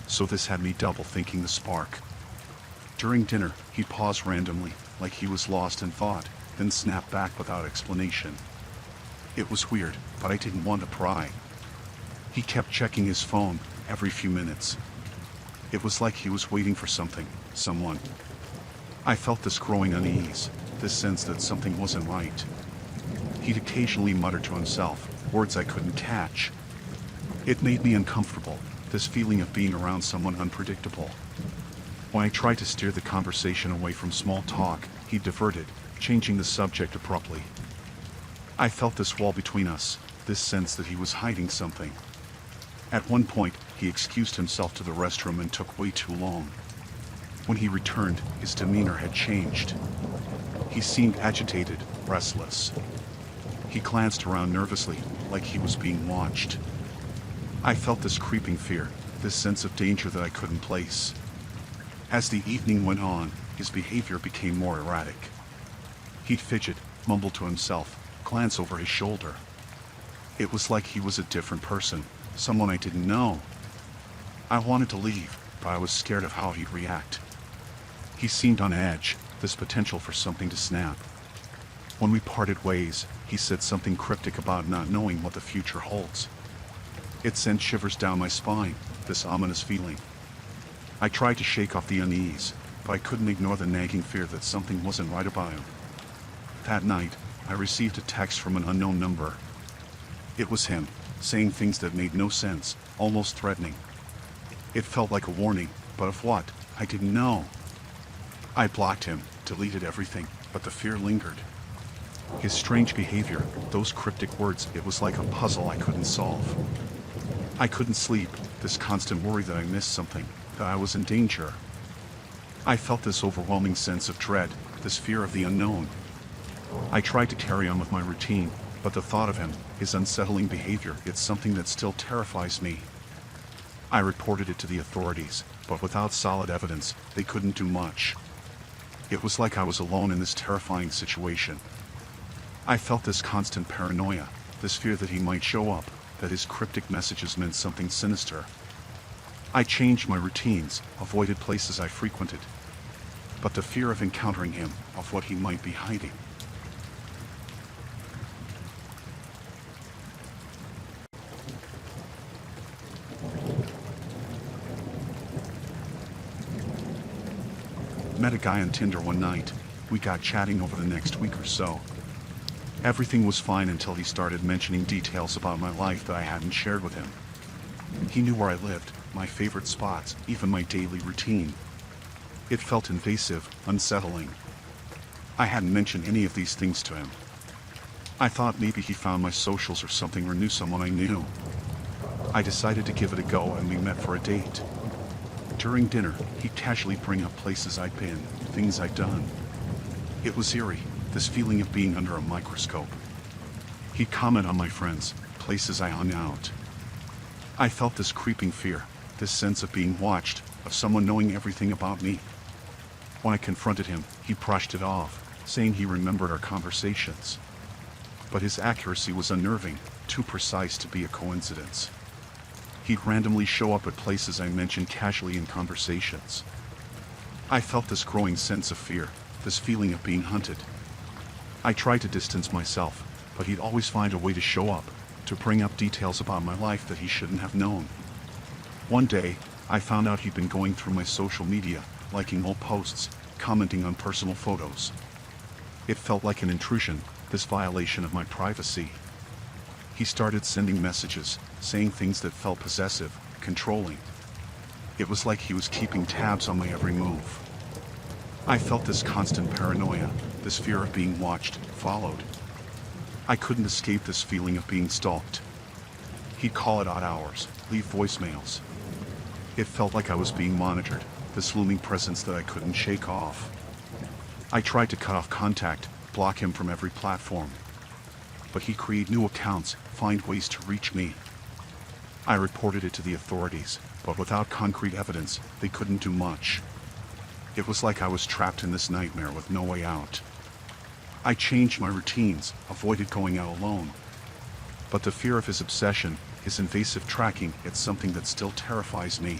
So this had me double thinking the spark. During dinner, he paused randomly, like he was lost in thought, then snapped back without explanation. It was weird, but I didn't want to pry. He kept checking his phone every few minutes. It was like he was waiting for something, someone. I felt this growing unease, this sense that something wasn't right. He'd occasionally mutter to himself, words I couldn't catch. It made me uncomfortable, this feeling of being around someone unpredictable. When I tried to steer the conversation away from small talk, he diverted, changing the subject abruptly. I felt this wall between us, this sense that he was hiding something. At one point, he excused himself to the restroom and took way too long. When he returned, his demeanor had changed. He seemed agitated, restless. He glanced around nervously, like he was being watched. I felt this creeping fear, this sense of danger that I couldn't place. As the evening went on, his behavior became more erratic. He'd fidget, mumble to himself, glance over his shoulder. It was like he was a different person, someone I didn't know. I wanted to leave, but I was scared of how he'd react. He seemed on edge, this potential for something to snap. When we parted ways, he said something cryptic about not knowing what the future holds. It sent shivers down my spine, this ominous feeling. I tried to shake off the unease, but I couldn't ignore the nagging fear that something wasn't right about him. That night, I received a text from an unknown number. It was him, saying things that made no sense, almost threatening. It felt like a warning, but of what? I didn't know. I blocked him, deleted everything, but the fear lingered. His strange behavior, those cryptic words, it was like a puzzle I couldn't solve. I couldn't sleep, this constant worry that I missed something, that I was in danger. I felt this overwhelming sense of dread, this fear of the unknown. I tried to carry on with my routine, but the thought of him, his unsettling behavior, it's something that still terrifies me. I reported it to the authorities, but without solid evidence, they couldn't do much. It was like I was alone in this terrifying situation. I felt this constant paranoia, this fear that he might show up, that his cryptic messages meant something sinister. I changed my routines, avoided places I frequented. But the fear of encountering him, of what he might be hiding. Met a guy on Tinder one night. We got chatting over the next week or so. Everything was fine until he started mentioning details about my life that I hadn't shared with him. He knew where I lived, my favorite spots, even my daily routine. It felt invasive, unsettling. I hadn't mentioned any of these things to him. I thought maybe he found my socials or something or knew someone I knew. I decided to give it a go and we met for a date. During dinner, he'd casually bring up places I'd been, things I'd done. It was eerie, this feeling of being under a microscope. He'd comment on my friends, places I hung out. I felt this creeping fear, this sense of being watched, of someone knowing everything about me. When I confronted him, he brushed it off, saying he remembered our conversations. But his accuracy was unnerving, too precise to be a coincidence. He'd randomly show up at places I mentioned casually in conversations. I felt this growing sense of fear, this feeling of being hunted. I tried to distance myself, but he'd always find a way to show up, to bring up details about my life that he shouldn't have known. One day, I found out he'd been going through my social media, liking old posts, commenting on personal photos. It felt like an intrusion, this violation of my privacy. He started sending messages, saying things that felt possessive, controlling. It was like he was keeping tabs on my every move. I felt this constant paranoia, this fear of being watched, followed. I couldn't escape this feeling of being stalked. He'd call at odd hours, leave voicemails. It felt like I was being monitored, this looming presence that I couldn't shake off. I tried to cut off contact, block him from every platform. But he'd create new accounts, find ways to reach me. I reported it to the authorities, but without concrete evidence, they couldn't do much. It was like I was trapped in this nightmare with no way out. I changed my routines, avoided going out alone. But the fear of his obsession, his invasive tracking, it's something that still terrifies me.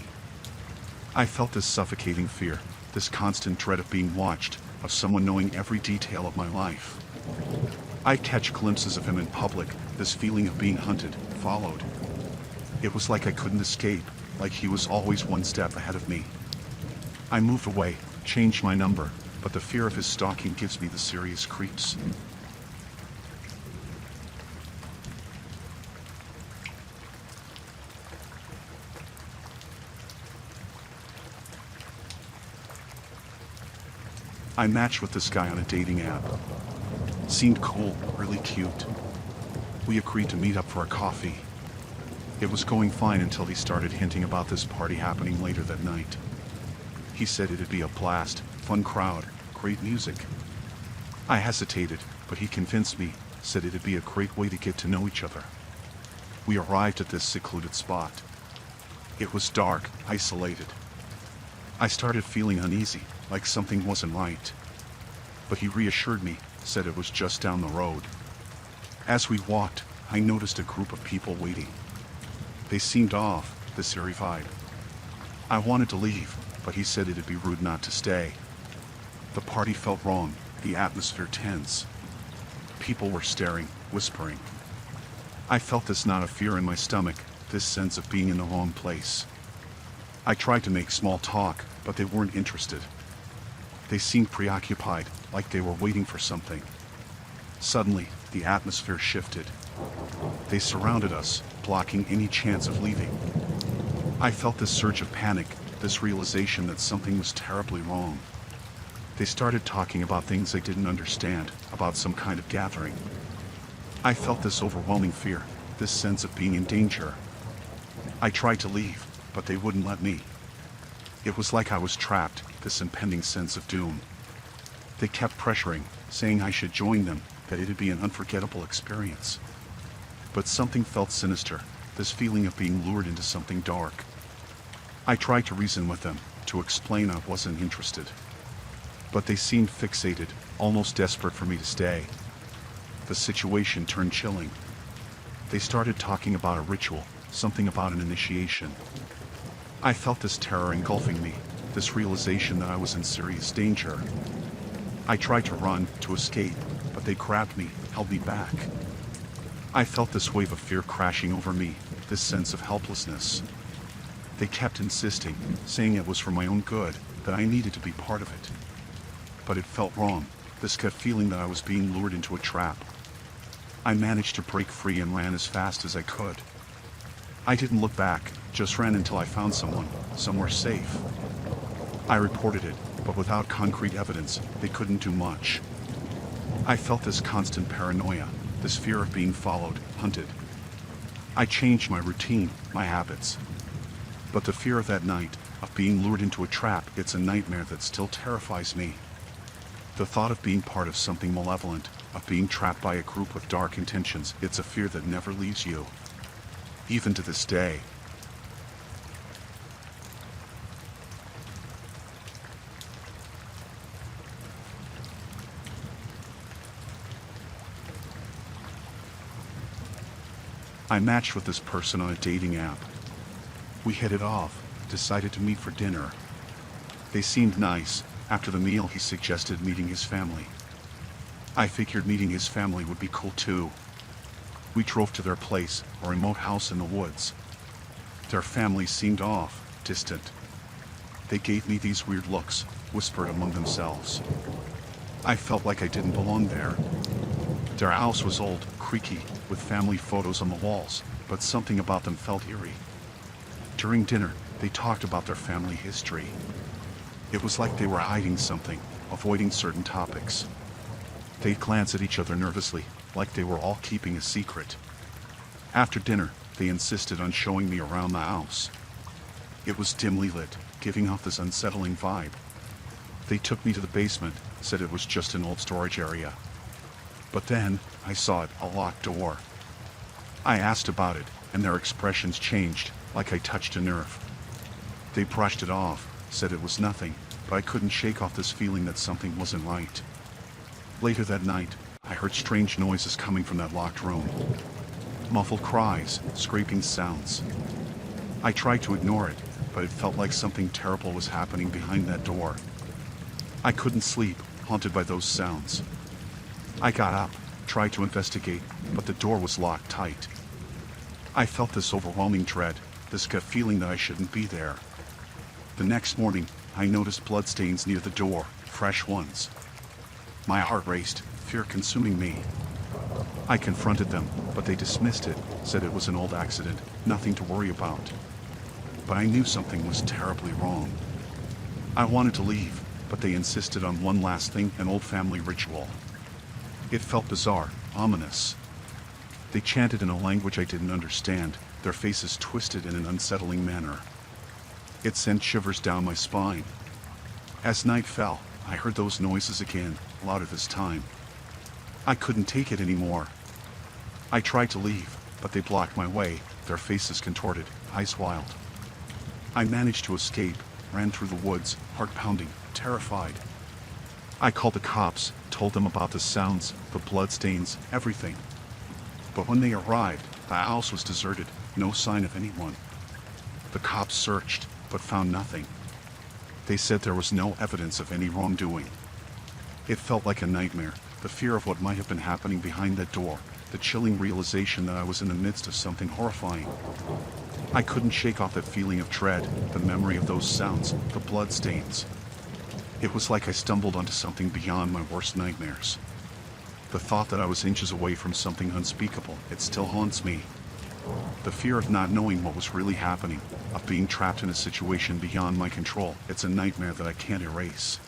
I felt this suffocating fear, this constant dread of being watched, of someone knowing every detail of my life. I'd catch glimpses of him in public, this feeling of being hunted, followed. It was like I couldn't escape, like he was always one step ahead of me. I moved away, changed my number, but the fear of his stalking gives me the serious creeps. I matched with this guy on a dating app. Seemed cool, really cute. We agreed to meet up for a coffee. It was going fine until he started hinting about this party happening later that night. He said it'd be a blast, fun crowd, great music. I hesitated, but he convinced me, said it'd be a great way to get to know each other. We arrived at this secluded spot. It was dark, isolated. I started feeling uneasy, like something wasn't right. But he reassured me, said it was just down the road. As we walked, I noticed a group of people waiting. They seemed off, this eerie vibe. I wanted to leave, but he said it'd be rude not to stay. The party felt wrong, the atmosphere tense. People were staring, whispering. I felt this knot of fear in my stomach, this sense of being in the wrong place. I tried to make small talk, but they weren't interested. They seemed preoccupied, like they were waiting for something. Suddenly, the atmosphere shifted. They surrounded us, blocking any chance of leaving. I felt this surge of panic, this realization that something was terribly wrong. They started talking about things I didn't understand, about some kind of gathering. I felt this overwhelming fear, this sense of being in danger. I tried to leave, but they wouldn't let me. It was like I was trapped, this impending sense of doom. They kept pressuring, saying I should join them, that it'd be an unforgettable experience. But something felt sinister, this feeling of being lured into something dark. I tried to reason with them, to explain I wasn't interested. but they seemed fixated, almost desperate for me to stay. The situation turned chilling. They started talking about a ritual, something about an initiation. I felt this terror engulfing me, this realization that I was in serious danger. I tried to run, to escape, but they grabbed me, held me back. I felt this wave of fear crashing over me, this sense of helplessness. They kept insisting, saying it was for my own good, that I needed to be part of it. But it felt wrong, this gut feeling that I was being lured into a trap. I managed to break free and ran as fast as I could. I didn't look back, just ran until I found someone, somewhere safe. I reported it, but without concrete evidence, they couldn't do much. I felt this constant paranoia, this fear of being followed, hunted. I changed my routine, my habits. But the fear of that night, of being lured into a trap, it's a nightmare that still terrifies me. The thought of being part of something malevolent, of being trapped by a group with dark intentions, it's a fear that never leaves you. Even to this day. I matched with this person on a dating app. We hit it off, decided to meet for dinner. They seemed nice. After the meal, he suggested meeting his family. I figured meeting his family would be cool too. We drove to their place, a remote house in the woods. Their family seemed off, distant. They gave me these weird looks, whispered among themselves. I felt like I didn't belong there. Their house was old, creaky, with family photos on the walls, but something about them felt eerie. During dinner, they talked about their family history. It was like they were hiding something, avoiding certain topics. They'd glance at each other nervously, like they were all keeping a secret. After dinner, they insisted on showing me around the house. It was dimly lit, giving off this unsettling vibe. They took me to the basement, said it was just an old storage area. But then, I saw it, a locked door. I asked about it, and their expressions changed, like I touched a nerve. They brushed it off, said it was nothing, but I couldn't shake off this feeling that something wasn't right. Later that night, I heard strange noises coming from that locked room. Muffled cries, scraping sounds. I tried to ignore it, but it felt like something terrible was happening behind that door. I couldn't sleep, haunted by those sounds. I got up, tried to investigate, but the door was locked tight. I felt this overwhelming dread, this gut feeling that I shouldn't be there. The next morning, I noticed bloodstains near the door, fresh ones. My heart raced, fear consuming me. I confronted them, but they dismissed it, said it was an old accident, nothing to worry about. But I knew something was terribly wrong. I wanted to leave, but they insisted on one last thing, an old family ritual. It felt bizarre, ominous. They chanted in a language I didn't understand, their faces twisted in an unsettling manner. It sent shivers down my spine. As night fell, I heard those noises again, louder this time. I couldn't take it anymore. I tried to leave, but they blocked my way, their faces contorted, eyes wild. I managed to escape, ran through the woods, heart pounding, terrified. I called the cops, told them about the sounds, the bloodstains, everything. But when they arrived, the house was deserted, no sign of anyone. The cops searched, but found nothing. They said there was no evidence of any wrongdoing. It felt like a nightmare, the fear of what might have been happening behind that door, the chilling realization that I was in the midst of something horrifying. I couldn't shake off that feeling of dread, the memory of those sounds, the bloodstains. It was like I stumbled onto something beyond my worst nightmares. The thought that I was inches away from something unspeakable, it still haunts me. The fear of not knowing what was really happening, of being trapped in a situation beyond my control, it's a nightmare that I can't erase.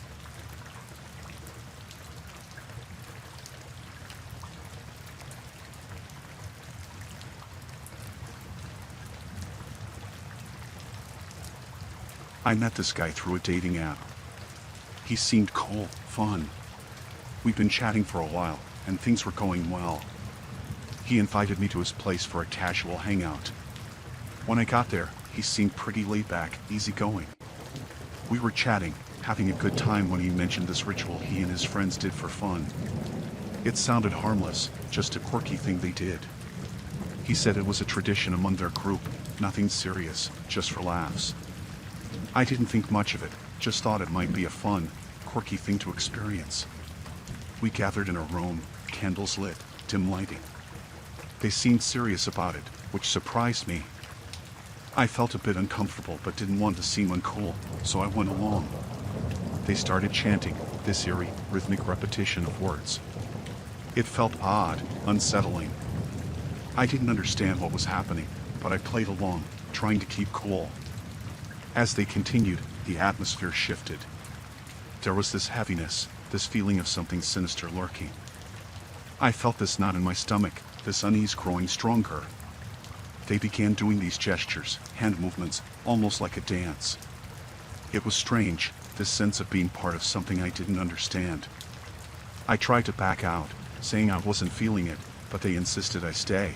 I met this guy through a dating app. He seemed cool, fun. We'd been chatting for a while, and things were going well. He invited me to his place for a casual hangout. When I got there, he seemed pretty laid back, easygoing. We were chatting, having a good time when he mentioned this ritual he and his friends did for fun. It sounded harmless, just a quirky thing they did. He said it was a tradition among their group, nothing serious, just for laughs. I didn't think much of it, just thought it might be a fun, quirky thing to experience. We gathered in a room, candles lit, dim lighting. They seemed serious about it, which surprised me. I felt a bit uncomfortable but didn't want to seem uncool, so I went along. They started chanting, this eerie, rhythmic repetition of words. It felt odd, unsettling. I didn't understand what was happening, but I played along, trying to keep cool. As they continued, the atmosphere shifted. There was this heaviness, this feeling of something sinister lurking. I felt this knot in my stomach, this unease growing stronger. They began doing these gestures, hand movements, almost like a dance. It was strange, this sense of being part of something I didn't understand. I tried to back out, saying I wasn't feeling it, but they insisted I stay.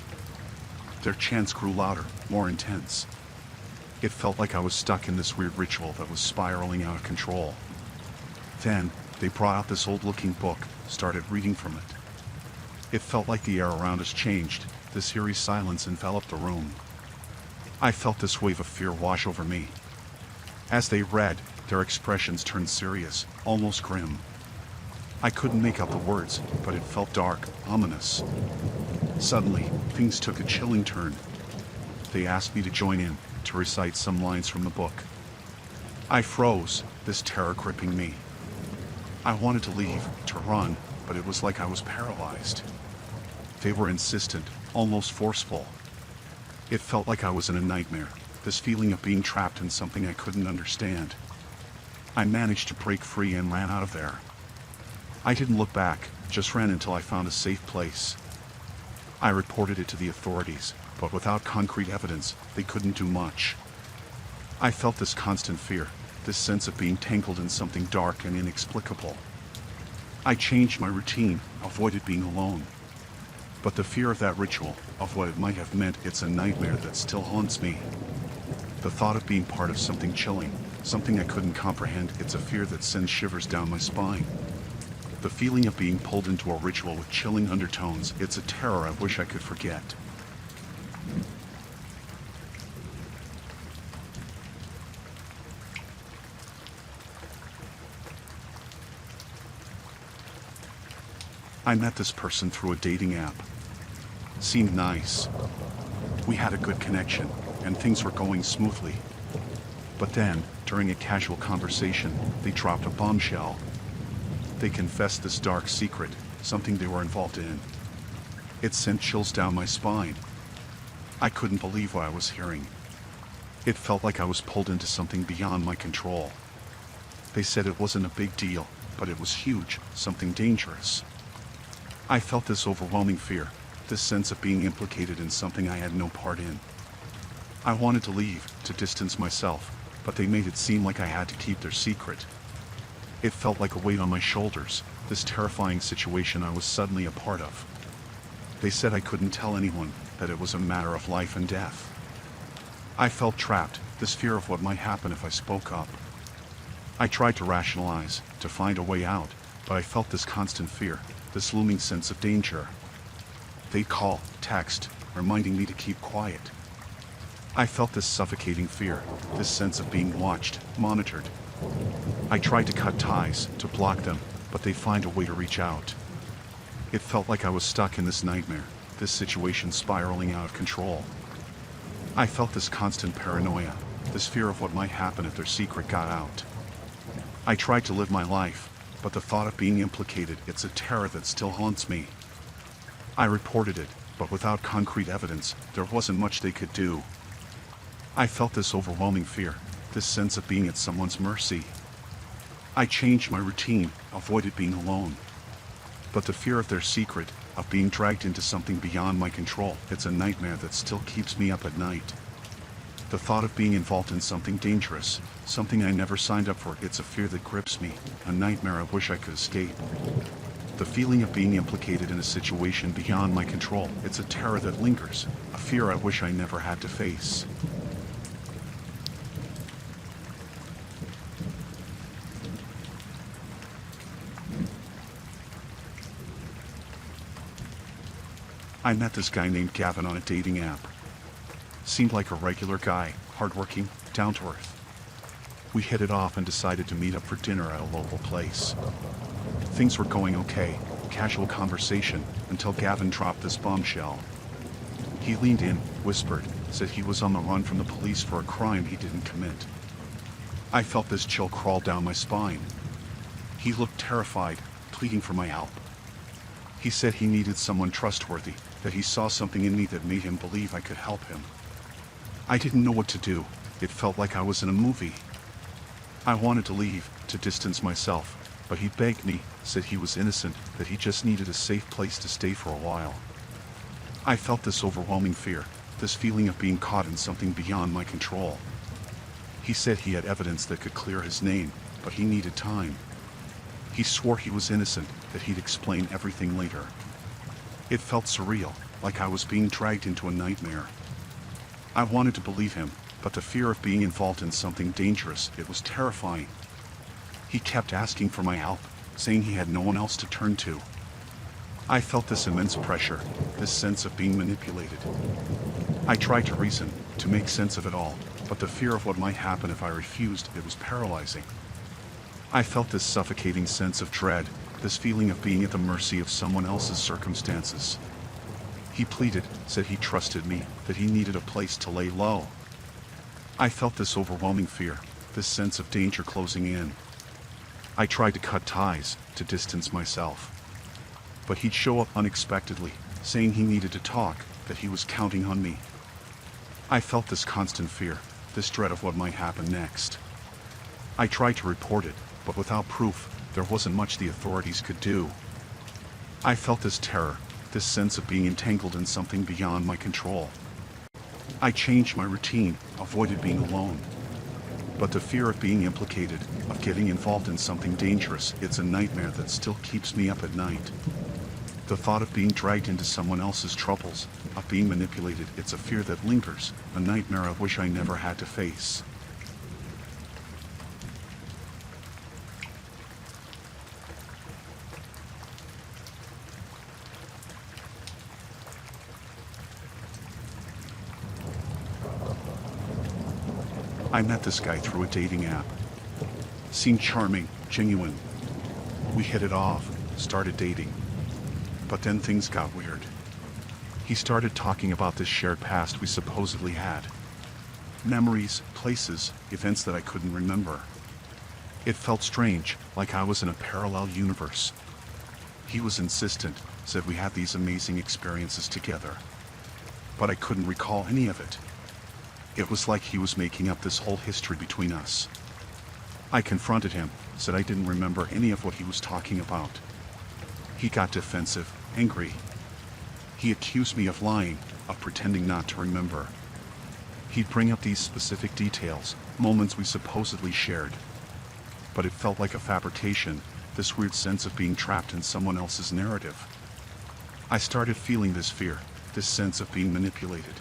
Their chants grew louder, more intense. It felt like I was stuck in this weird ritual that was spiraling out of control. Then, they brought out this old-looking book, started reading from it. It felt like the air around us changed, this eerie silence enveloped the room. I felt this wave of fear wash over me. As they read, their expressions turned serious, almost grim. I couldn't make out the words, but it felt dark, ominous. Suddenly, things took a chilling turn. They asked me to join in, to recite some lines from the book. I froze, this terror gripping me. I wanted to leave, to run, but it was like I was paralyzed. They were insistent, almost forceful. It felt like I was in a nightmare, this feeling of being trapped in something I couldn't understand. I managed to break free and ran out of there. I didn't look back, just ran until I found a safe place. I reported it to the authorities, but without concrete evidence, they couldn't do much. I felt this constant fear, this sense of being tangled in something dark and inexplicable. I changed my routine, avoided being alone. But the fear of that ritual, of what it might have meant, it's a nightmare that still haunts me. The thought of being part of something chilling, something I couldn't comprehend, it's a fear that sends shivers down my spine. The feeling of being pulled into a ritual with chilling undertones, it's a terror I wish I could forget. I met this person through a dating app. Seemed nice. We had a good connection, and things were going smoothly. But then, during a casual conversation, they dropped a bombshell. They confessed this dark secret, something they were involved in. It sent chills down my spine. I couldn't believe what I was hearing. It felt like I was pulled into something beyond my control. They said it wasn't a big deal, but it was huge, something dangerous. I felt this overwhelming fear, this sense of being implicated in something I had no part in. I wanted to leave, to distance myself, but they made it seem like I had to keep their secret. It felt like a weight on my shoulders, this terrifying situation I was suddenly a part of. They said I couldn't tell anyone, that it was a matter of life and death. I felt trapped, this fear of what might happen if I spoke up. I tried to rationalize, to find a way out, but I felt this constant fear, this looming sense of danger. They'd call, text, reminding me to keep quiet. I felt this suffocating fear, this sense of being watched, monitored. I tried to cut ties, to block them, but they'd find a way to reach out. It felt like I was stuck in this nightmare, this situation spiraling out of control. I felt this constant paranoia, this fear of what might happen if their secret got out. I tried to live my life, but the thought of being implicated, it's a terror that still haunts me. I reported it, but without concrete evidence, there wasn't much they could do. I felt this overwhelming fear, this sense of being at someone's mercy. I changed my routine, avoided being alone. But the fear of their secret, of being dragged into something beyond my control, it's a nightmare that still keeps me up at night. The thought of being involved in something dangerous, something I never signed up for, it's a fear that grips me, a nightmare I wish I could escape. The feeling of being implicated in a situation beyond my control, it's a terror that lingers, a fear I wish I never had to face. I met this guy named Gavin on a dating app. Seemed like a regular guy, hardworking, down to earth. We hit it off and decided to meet up for dinner at a local place. Things were going okay, casual conversation, until Gavin dropped this bombshell. He leaned in, whispered, said he was on the run from the police for a crime he didn't commit. I felt this chill crawl down my spine. He looked terrified, pleading for my help. He said he needed someone trustworthy, that he saw something in me that made him believe I could help him. I didn't know what to do. It felt like I was in a movie. I wanted to leave, to distance myself, but he begged me, said he was innocent, that he just needed a safe place to stay for a while. I felt this overwhelming fear, this feeling of being caught in something beyond my control. He said he had evidence that could clear his name, but he needed time. He swore he was innocent, that he'd explain everything later. It felt surreal, like I was being dragged into a nightmare. I wanted to believe him, but the fear of being involved in something dangerous, it was terrifying. He kept asking for my help, saying he had no one else to turn to. I felt this immense pressure, this sense of being manipulated. I tried to reason, to make sense of it all, but the fear of what might happen if I refused, it was paralyzing. I felt this suffocating sense of dread, this feeling of being at the mercy of someone else's circumstances. He pleaded, said he trusted me, that he needed a place to lay low. I felt this overwhelming fear, this sense of danger closing in. I tried to cut ties, to distance myself. But he'd show up unexpectedly, saying he needed to talk, that he was counting on me. I felt this constant fear, this dread of what might happen next. I tried to report it, but without proof, there wasn't much the authorities could do. I felt this terror, this sense of being entangled in something beyond my control. I changed my routine, avoided being alone. But the fear of being implicated, of getting involved in something dangerous, it's a nightmare that still keeps me up at night. The thought of being dragged into someone else's troubles, of being manipulated, it's a fear that lingers, a nightmare I wish I never had to face. I met this guy through a dating app. Seemed charming, genuine. We hit it off, started dating. But then things got weird. He started talking about this shared past we supposedly had. Memories, places, events that I couldn't remember. It felt strange, like I was in a parallel universe. He was insistent, said we had these amazing experiences together. But I couldn't recall any of it. It was like he was making up this whole history between us. I confronted him, said I didn't remember any of what he was talking about. He got defensive, angry. He accused me of lying, of pretending not to remember. He'd bring up these specific details, moments we supposedly shared. But it felt like a fabrication, this weird sense of being trapped in someone else's narrative. I started feeling this fear, this sense of being manipulated.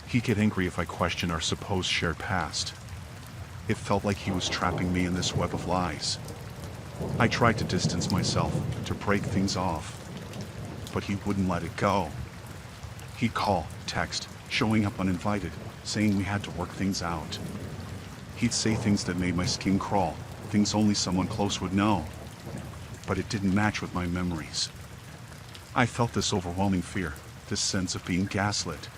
He'd get angry if I questioned our supposed shared past. It felt like he was trapping me in this web of lies. I tried to distance myself, to break things off. But he wouldn't let it go. He'd call, text, showing up uninvited, saying we had to work things out. He'd say things that made my skin crawl, things only someone close would know. But it didn't match with my memories. I felt this overwhelming fear, this sense of being gaslit.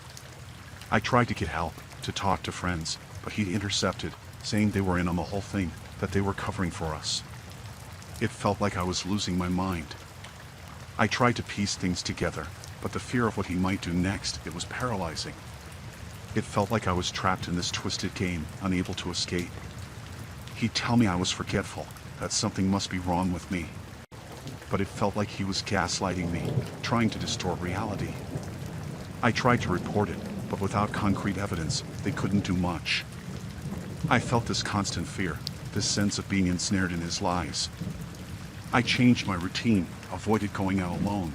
I tried to get help, to talk to friends, but he'd intercepted, saying they were in on the whole thing, that they were covering for us. It felt like I was losing my mind. I tried to piece things together, but the fear of what he might do next, it was paralyzing. It felt like I was trapped in this twisted game, unable to escape. He'd tell me I was forgetful, that something must be wrong with me. But it felt like he was gaslighting me, trying to distort reality. I tried to report it, but without concrete evidence, they couldn't do much. I felt this constant fear, this sense of being ensnared in his lies. I changed my routine, avoided going out alone.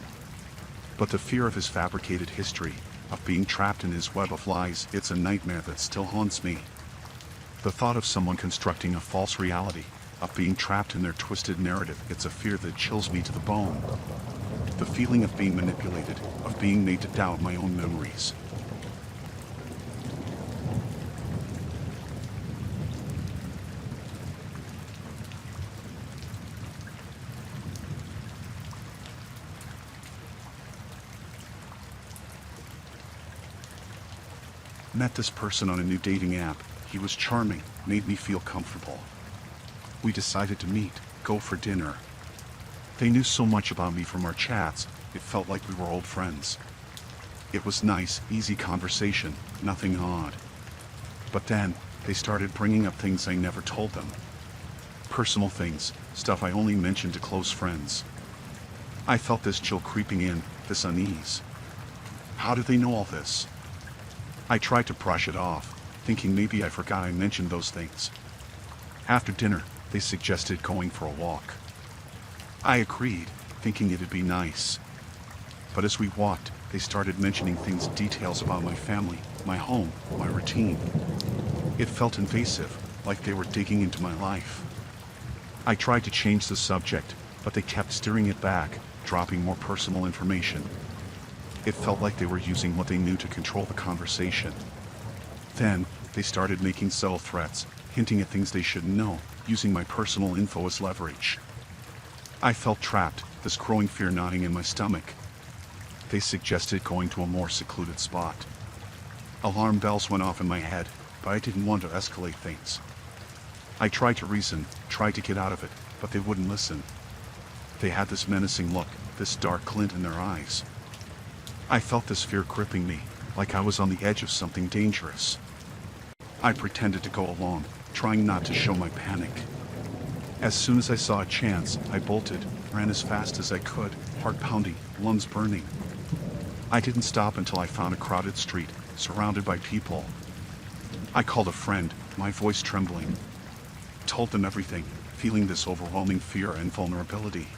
But the fear of his fabricated history, of being trapped in his web of lies, it's a nightmare that still haunts me. The thought of someone constructing a false reality, of being trapped in their twisted narrative, it's a fear that chills me to the bone. The feeling of being manipulated, of being made to doubt my own memories. Met this person on a new dating app. He was charming, made me feel comfortable. We decided to meet, go for dinner. They knew so much about me from our chats, it felt like we were old friends. It was nice, easy conversation, nothing odd. But then, they started bringing up things I never told them. Personal things, stuff I only mentioned to close friends. I felt this chill creeping in, this unease. How did they know all this? I tried to brush it off, thinking maybe I forgot I mentioned those things. After dinner, they suggested going for a walk. I agreed, thinking it'd be nice. But as we walked, they started mentioning details about my family, my home, my routine. It felt invasive, like they were digging into my life. I tried to change the subject, but they kept steering it back, dropping more personal information. It felt like they were using what they knew to control the conversation. Then, they started making subtle threats, hinting at things they shouldn't know, using my personal info as leverage. I felt trapped, this growing fear gnawing in my stomach. They suggested going to a more secluded spot. Alarm bells went off in my head, but I didn't want to escalate things. I tried to reason, tried to get out of it, but they wouldn't listen. They had this menacing look, this dark glint in their eyes. I felt this fear gripping me, like I was on the edge of something dangerous. I pretended to go along, trying not to show my panic. As soon as I saw a chance, I bolted, ran as fast as I could, heart pounding, lungs burning. I didn't stop until I found a crowded street, surrounded by people. I called a friend, my voice trembling. Told them everything, feeling this overwhelming fear and vulnerability.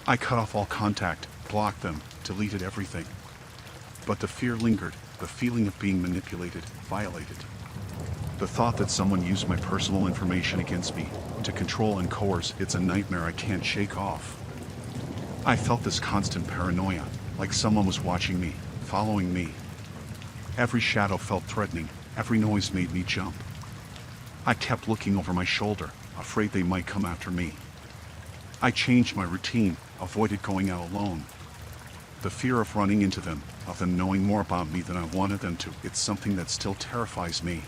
I cut off all contact, blocked them, deleted everything. But the fear lingered, the feeling of being manipulated, violated. The thought that someone used my personal information against me, to control and coerce, it's a nightmare I can't shake off. I felt this constant paranoia, like someone was watching me, following me. Every shadow felt threatening, every noise made me jump. I kept looking over my shoulder, afraid they might come after me. I changed my routine, avoided going out alone. The fear of running into them, of them knowing more about me than I wanted them to, it's something that still terrifies me.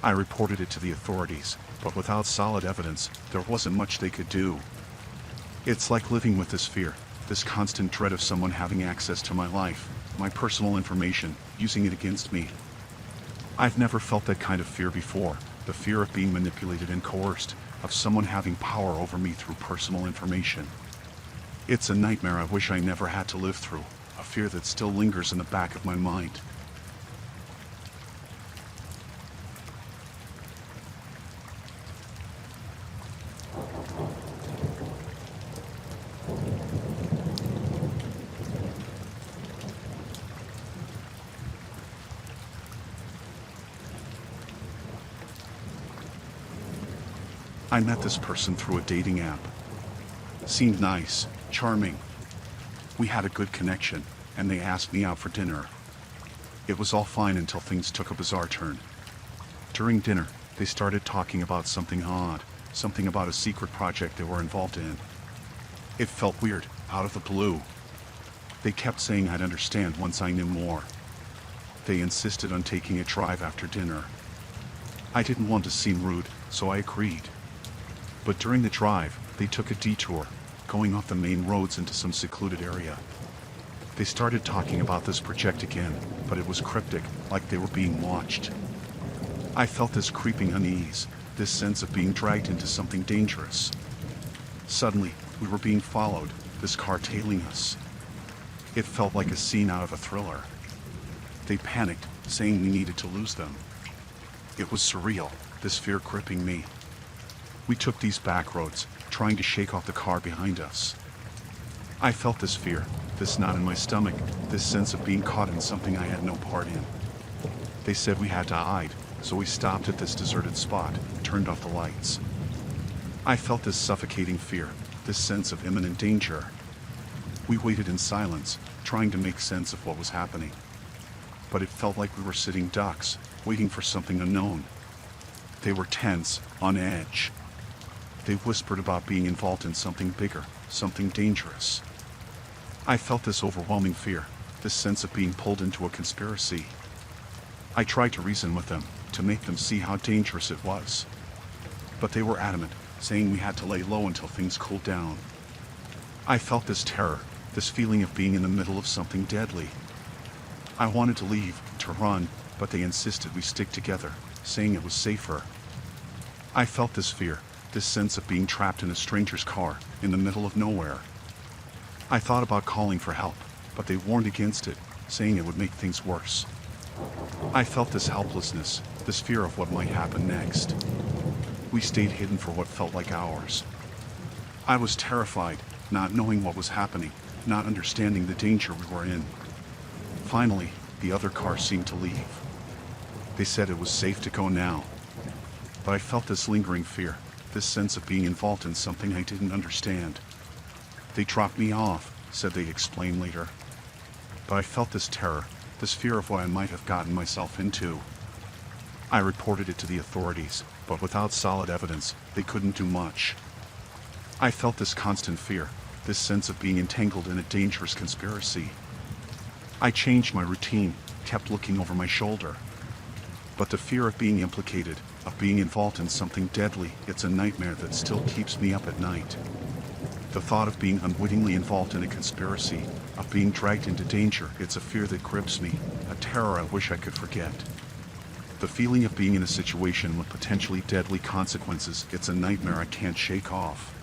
I reported it to the authorities, but without solid evidence, there wasn't much they could do. It's like living with this fear, this constant dread of someone having access to my life, my personal information, using it against me. I've never felt that kind of fear before, the fear of being manipulated and coerced, of someone having power over me through personal information. It's a nightmare I wish I never had to live through, a fear that still lingers in the back of my mind. I met this person through a dating app. Seemed nice, charming. We had a good connection, and they asked me out for dinner. It was all fine until things took a bizarre turn. During dinner, they started talking about something odd, something about a secret project they were involved in. It felt weird, out of the blue. They kept saying I'd understand once I knew more. They insisted on taking a drive after dinner. I didn't want to seem rude, so I agreed. But during the drive, they took a detour, going off the main roads into some secluded area. They started talking about this project again, but it was cryptic, like they were being watched. I felt this creeping unease, this sense of being dragged into something dangerous. Suddenly, we were being followed, this car tailing us. It felt like a scene out of a thriller. They panicked, saying we needed to lose them. It was surreal, this fear gripping me. We took these back roads, trying to shake off the car behind us. I felt this fear, this knot in my stomach, this sense of being caught in something I had no part in. They said we had to hide, so we stopped at this deserted spot, turned off the lights. I felt this suffocating fear, this sense of imminent danger. We waited in silence, trying to make sense of what was happening. But it felt like we were sitting ducks, waiting for something unknown. They were tense, on edge. They whispered about being involved in something bigger, something dangerous. I felt this overwhelming fear, this sense of being pulled into a conspiracy. I tried to reason with them, to make them see how dangerous it was. But they were adamant, saying we had to lay low until things cooled down. I felt this terror, this feeling of being in the middle of something deadly. I wanted to leave, to run, but they insisted we stick together, saying it was safer. I felt this fear, this sense of being trapped in a stranger's car, in the middle of nowhere. I thought about calling for help, but they warned against it, saying it would make things worse. I felt this helplessness, this fear of what might happen next. We stayed hidden for what felt like hours. I was terrified, not knowing what was happening, not understanding the danger we were in. Finally, the other car seemed to leave. They said it was safe to go now. But I felt this lingering fear, this sense of being involved in something I didn't understand. They dropped me off, said they'd explain later. But I felt this terror, this fear of what I might have gotten myself into. I reported it to the authorities, but without solid evidence, they couldn't do much. I felt this constant fear, this sense of being entangled in a dangerous conspiracy. I changed my routine, kept looking over my shoulder. But the fear of being implicated, of being involved in something deadly, it's a nightmare that still keeps me up at night. The thought of being unwittingly involved in a conspiracy, of being dragged into danger, it's a fear that grips me, a terror I wish I could forget. The feeling of being in a situation with potentially deadly consequences, it's a nightmare I can't shake off.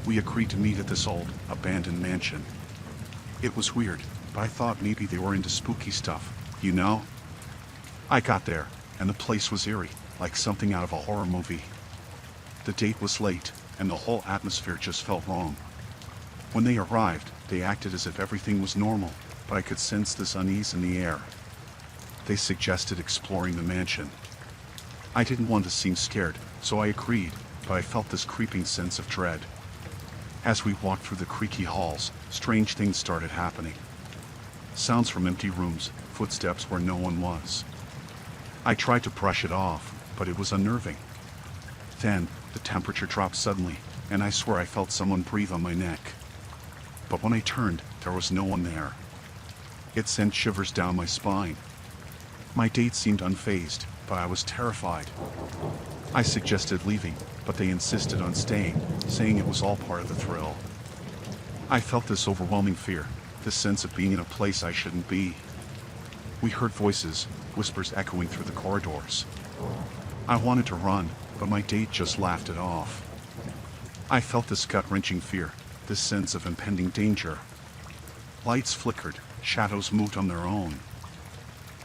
We agreed to meet at this old, abandoned mansion. It was weird, but I thought maybe they were into spooky stuff, you know? I got there, and the place was eerie, like something out of a horror movie. The date was late, and the whole atmosphere just felt wrong. When they arrived, they acted as if everything was normal, but I could sense this unease in the air. They suggested exploring the mansion. I didn't want to seem scared, so I agreed, but I felt this creeping sense of dread. As we walked through the creaky halls, strange things started happening. Sounds from empty rooms, footsteps where no one was. I tried to brush it off, but it was unnerving. Then, the temperature dropped suddenly, and I swear I felt someone breathe on my neck. But when I turned, there was no one there. It sent shivers down my spine. My date seemed unfazed, but I was terrified. I suggested leaving, but they insisted on staying, saying it was all part of the thrill. I felt this overwhelming fear, this sense of being in a place I shouldn't be. We heard voices, whispers echoing through the corridors. I wanted to run, but my date just laughed it off. I felt this gut-wrenching fear, this sense of impending danger. Lights flickered, shadows moved on their own.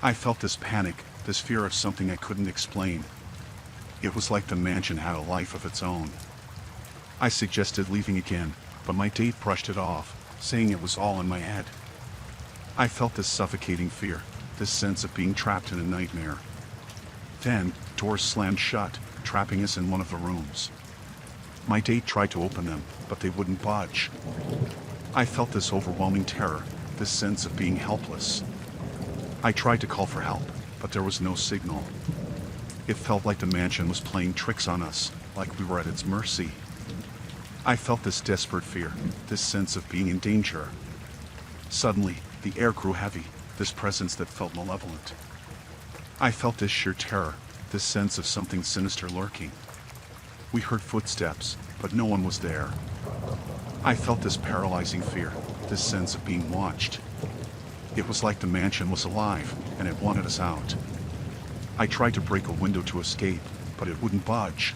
I felt this panic, this fear of something I couldn't explain. It was like the mansion had a life of its own. I suggested leaving again, but my date brushed it off, saying it was all in my head. I felt this suffocating fear, this sense of being trapped in a nightmare. Then, doors slammed shut, trapping us in one of the rooms. My date tried to open them, but they wouldn't budge. I felt this overwhelming terror, this sense of being helpless. I tried to call for help, but there was no signal. It felt like the mansion was playing tricks on us, like we were at its mercy. I felt this desperate fear, this sense of being in danger. Suddenly, the air grew heavy, this presence that felt malevolent. I felt this sheer terror, this sense of something sinister lurking. We heard footsteps, but no one was there. I felt this paralyzing fear, this sense of being watched. It was like the mansion was alive, and it wanted us out. I tried to break a window to escape, but it wouldn't budge.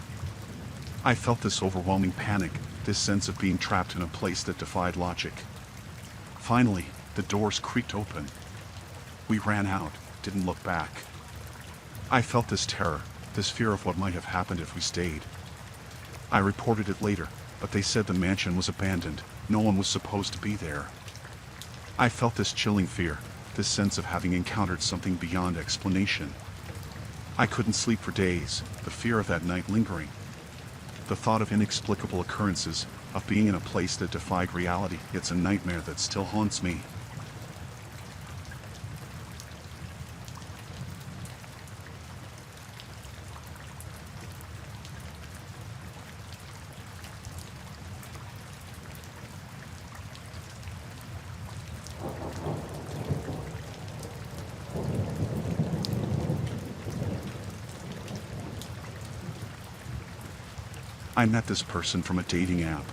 I felt this overwhelming panic, this sense of being trapped in a place that defied logic. Finally, the doors creaked open. We ran out, didn't look back. I felt this terror, this fear of what might have happened if we stayed. I reported it later, but they said the mansion was abandoned. No one was supposed to be there. I felt this chilling fear, this sense of having encountered something beyond explanation. I couldn't sleep for days, the fear of that night lingering. The thought of inexplicable occurrences, of being in a place that defied reality, it's a nightmare that still haunts me. I met this person from a dating app.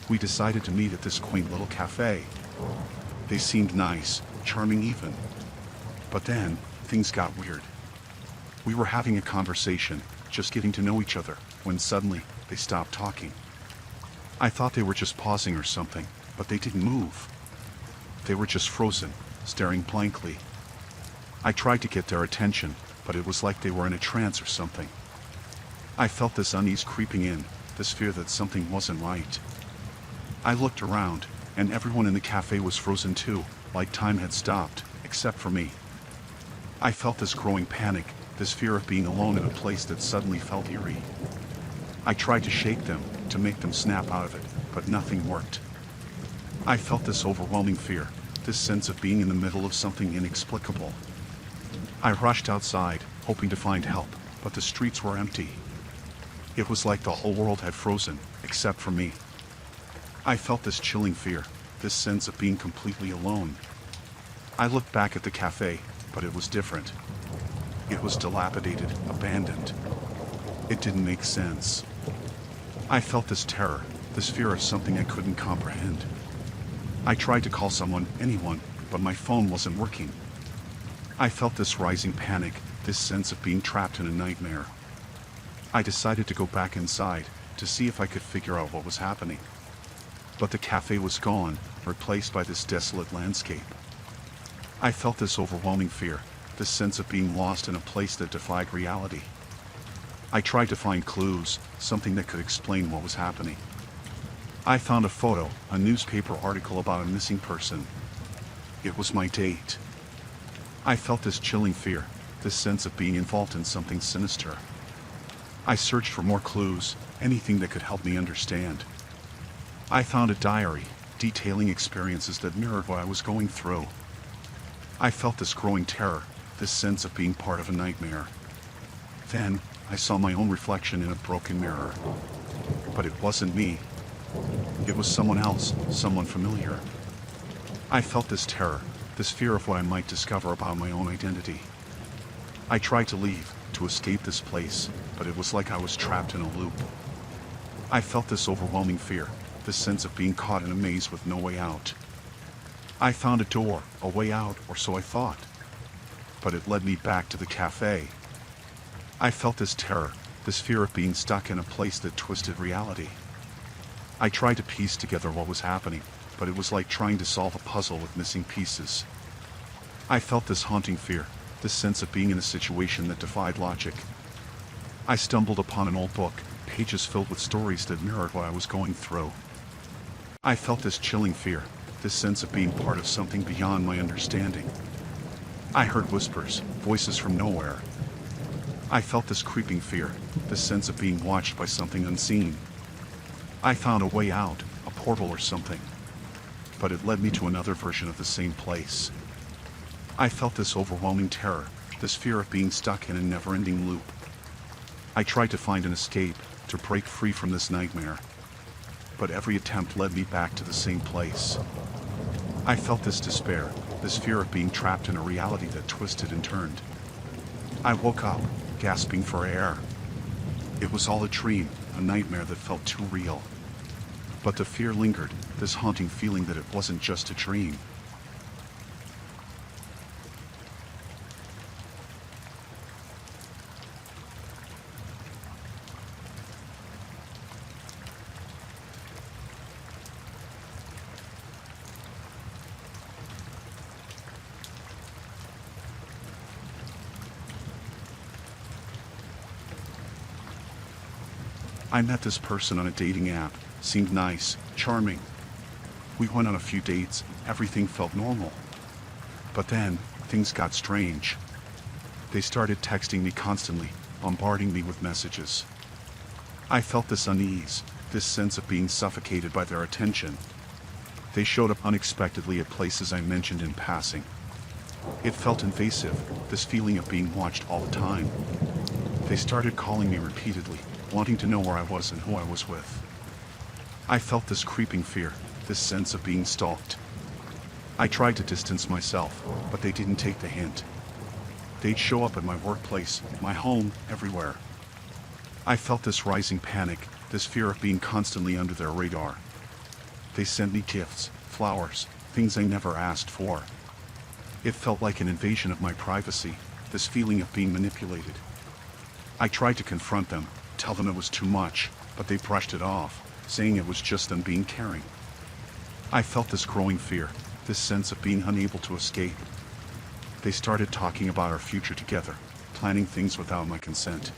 We decided to meet at this quaint little cafe. They seemed nice, charming even. But then, things got weird. We were having a conversation, just getting to know each other, when suddenly, they stopped talking. I thought they were just pausing or something, but they didn't move. They were just frozen, staring blankly. I tried to get their attention, but it was like they were in a trance or something. I felt this unease creeping in, this fear that something wasn't right. I looked around, and everyone in the cafe was frozen too, like time had stopped, except for me. I felt this growing panic, this fear of being alone in a place that suddenly felt eerie. I tried to shake them, to make them snap out of it, but nothing worked. I felt this overwhelming fear, this sense of being in the middle of something inexplicable. I rushed outside, hoping to find help, but the streets were empty. It was like the whole world had frozen, except for me. I felt this chilling fear, this sense of being completely alone. I looked back at the cafe, but it was different. It was dilapidated, abandoned. It didn't make sense. I felt this terror, this fear of something I couldn't comprehend. I tried to call someone, anyone, but my phone wasn't working. I felt this rising panic, this sense of being trapped in a nightmare. I decided to go back inside, to see if I could figure out what was happening. But the cafe was gone, replaced by this desolate landscape. I felt this overwhelming fear, this sense of being lost in a place that defied reality. I tried to find clues, something that could explain what was happening. I found a photo, a newspaper article about a missing person. It was my date. I felt this chilling fear, this sense of being involved in something sinister. I searched for more clues, anything that could help me understand. I found a diary, detailing experiences that mirrored what I was going through. I felt this growing terror, this sense of being part of a nightmare. Then, I saw my own reflection in a broken mirror. But it wasn't me. It was someone else, someone familiar. I felt this terror, this fear of what I might discover about my own identity. I tried to leave, to escape this place, but it was like I was trapped in a loop. I felt this overwhelming fear, this sense of being caught in a maze with no way out. I found a door, a way out, or so I thought. But it led me back to the cafe. I felt this terror, this fear of being stuck in a place that twisted reality. I tried to piece together what was happening, but it was like trying to solve a puzzle with missing pieces. I felt this haunting fear, this sense of being in a situation that defied logic. I stumbled upon an old book, pages filled with stories that mirrored what I was going through. I felt this chilling fear, this sense of being part of something beyond my understanding. I heard whispers, voices from nowhere. I felt this creeping fear, this sense of being watched by something unseen. I found a way out, a portal or something. But it led me to another version of the same place. I felt this overwhelming terror, this fear of being stuck in a never-ending loop. I tried to find an escape, to break free from this nightmare. But every attempt led me back to the same place. I felt this despair, this fear of being trapped in a reality that twisted and turned. I woke up, gasping for air. It was all a dream, a nightmare that felt too real. But the fear lingered, this haunting feeling that it wasn't just a dream. I met this person on a dating app. Seemed nice, charming. We went on a few dates, everything felt normal. But then, things got strange. They started texting me constantly, bombarding me with messages. I felt this unease, this sense of being suffocated by their attention. They showed up unexpectedly at places I mentioned in passing. It felt invasive, this feeling of being watched all the time. They started calling me repeatedly, wanting to know where I was and who I was with. I felt this creeping fear, this sense of being stalked. I tried to distance myself, but they didn't take the hint. They'd show up at my workplace, my home, everywhere. I felt this rising panic, this fear of being constantly under their radar. They sent me gifts, flowers, things I never asked for. It felt like an invasion of my privacy, this feeling of being manipulated. I tried to confront them, tell them it was too much, but they brushed it off, saying it was just them being caring. I felt this growing fear, this sense of being unable to escape. They started talking about our future together, planning things without my consent.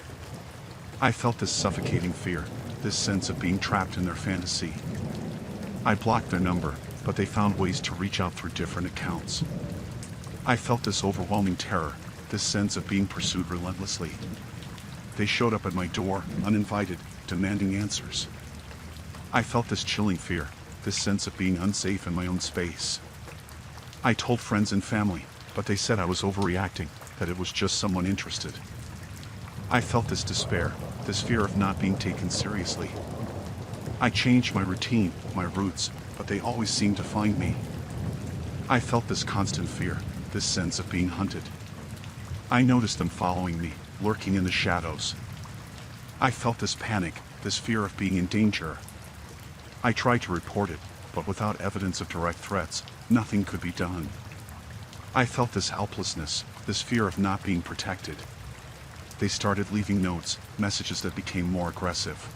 I felt this suffocating fear, this sense of being trapped in their fantasy. I blocked their number, but they found ways to reach out through different accounts. I felt this overwhelming terror, this sense of being pursued relentlessly. They showed up at my door, uninvited, demanding answers. I felt this chilling fear, this sense of being unsafe in my own space. I told friends and family, but they said I was overreacting, that it was just someone interested. I felt this despair, this fear of not being taken seriously. I changed my routine, my routes, but they always seemed to find me. I felt this constant fear, this sense of being hunted. I noticed them following me, lurking in the shadows. I felt this panic, this fear of being in danger. I tried to report it, but without evidence of direct threats, nothing could be done. I felt this helplessness, this fear of not being protected. They started leaving notes, messages that became more aggressive.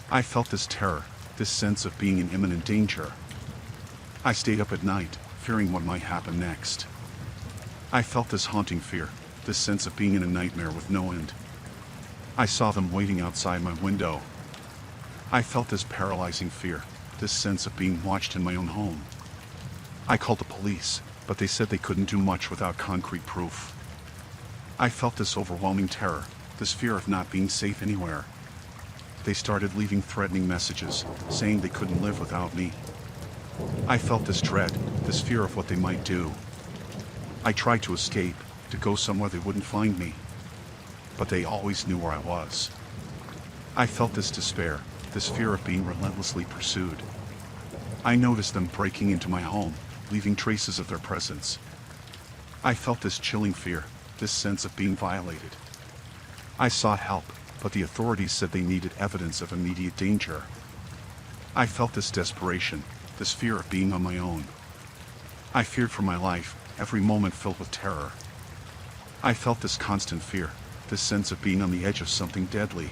I felt this terror, this sense of being in imminent danger. I stayed up at night, fearing what might happen next. I felt this haunting fear, this sense of being in a nightmare with no end. I saw them waiting outside my window. I felt this paralyzing fear, this sense of being watched in my own home. I called the police, but they said they couldn't do much without concrete proof. I felt this overwhelming terror, this fear of not being safe anywhere. They started leaving threatening messages, saying they couldn't live without me. I felt this dread, this fear of what they might do. I tried to escape, to go somewhere they wouldn't find me. But they always knew where I was. I felt this despair, this fear of being relentlessly pursued. I noticed them breaking into my home, leaving traces of their presence. I felt this chilling fear, this sense of being violated. I sought help, but the authorities said they needed evidence of immediate danger. I felt this desperation, this fear of being on my own. I feared for my life, every moment filled with terror. I felt this constant fear, this sense of being on the edge of something deadly.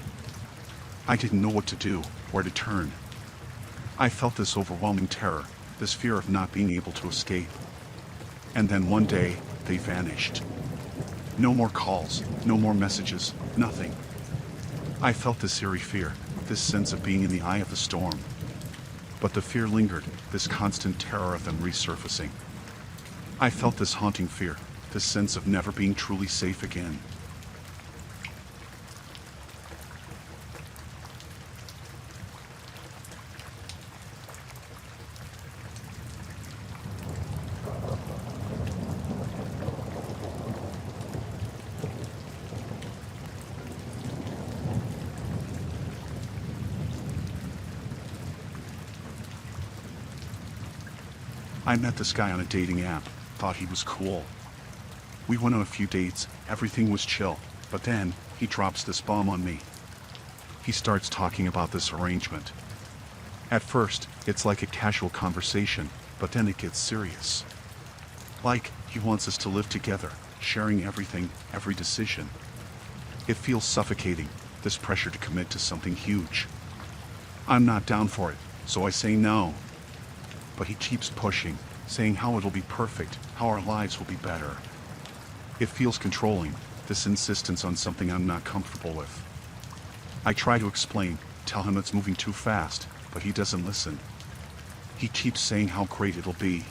I didn't know what to do, where to turn. I felt this overwhelming terror, this fear of not being able to escape. And then one day, they vanished. No more calls, no more messages, nothing. I felt this eerie fear, this sense of being in the eye of the storm. But the fear lingered, this constant terror of them resurfacing. I felt this haunting fear, this sense of never being truly safe again. I met this guy on a dating app, thought he was cool. We went on a few dates, everything was chill, but then, he drops this bomb on me. He starts talking about this arrangement. At first, it's like a casual conversation, but then it gets serious. Like, he wants us to live together, sharing everything, every decision. It feels suffocating, this pressure to commit to something huge. I'm not down for it, so I say no. But he keeps pushing, saying how it'll be perfect, how our lives will be better. It feels controlling, this insistence on something I'm not comfortable with. I try to explain, tell him it's moving too fast, but he doesn't listen. He keeps saying how great it'll be.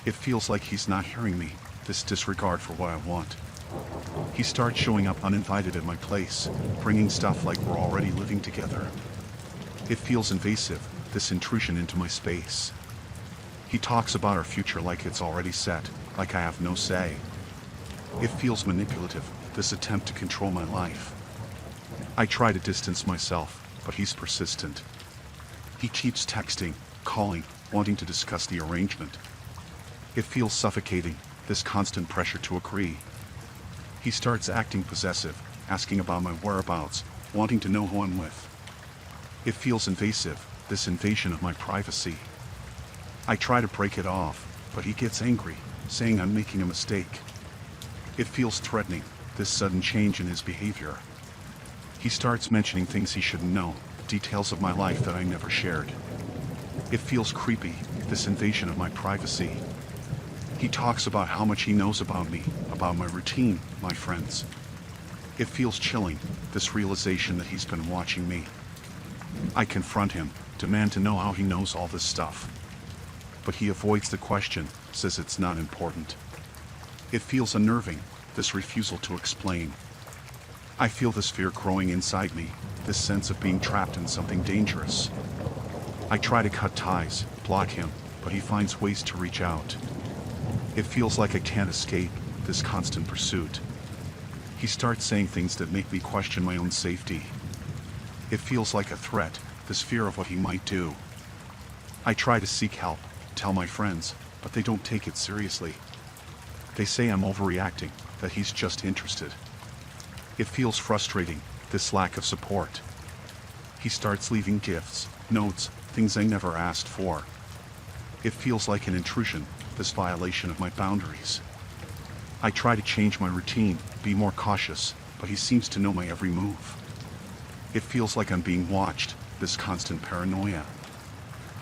It feels like he's not hearing me, this disregard for what I want. He starts showing up uninvited at my place, bringing stuff like we're already living together. It feels invasive, this intrusion into my space. He talks about our future like it's already set, like I have no say. It feels manipulative, this attempt to control my life. I try to distance myself, but he's persistent. He keeps texting, calling, wanting to discuss the arrangement. It feels suffocating, this constant pressure to agree. He starts acting possessive, asking about my whereabouts, wanting to know who I'm with. It feels invasive, this invasion of my privacy. I try to break it off, but he gets angry, saying I'm making a mistake. It feels threatening, this sudden change in his behavior. He starts mentioning things he shouldn't know, details of my life that I never shared. It feels creepy, this invasion of my privacy. He talks about how much he knows about me, about my routine, my friends. It feels chilling, this realization that he's been watching me. I confront him, demand to know how he knows all this stuff. But he avoids the question, says it's not important. It feels unnerving, this refusal to explain. I feel this fear growing inside me, this sense of being trapped in something dangerous. I try to cut ties, block him, but he finds ways to reach out. It feels like I can't escape, this constant pursuit. He starts saying things that make me question my own safety. It feels like a threat, this fear of what he might do. I try to seek help, tell my friends, but they don't take it seriously. They say I'm overreacting, that he's just interested. It feels frustrating, this lack of support. He starts leaving gifts, notes, things I never asked for. It feels like an intrusion, this violation of my boundaries. I try to change my routine, be more cautious, but he seems to know my every move. It feels like I'm being watched, this constant paranoia.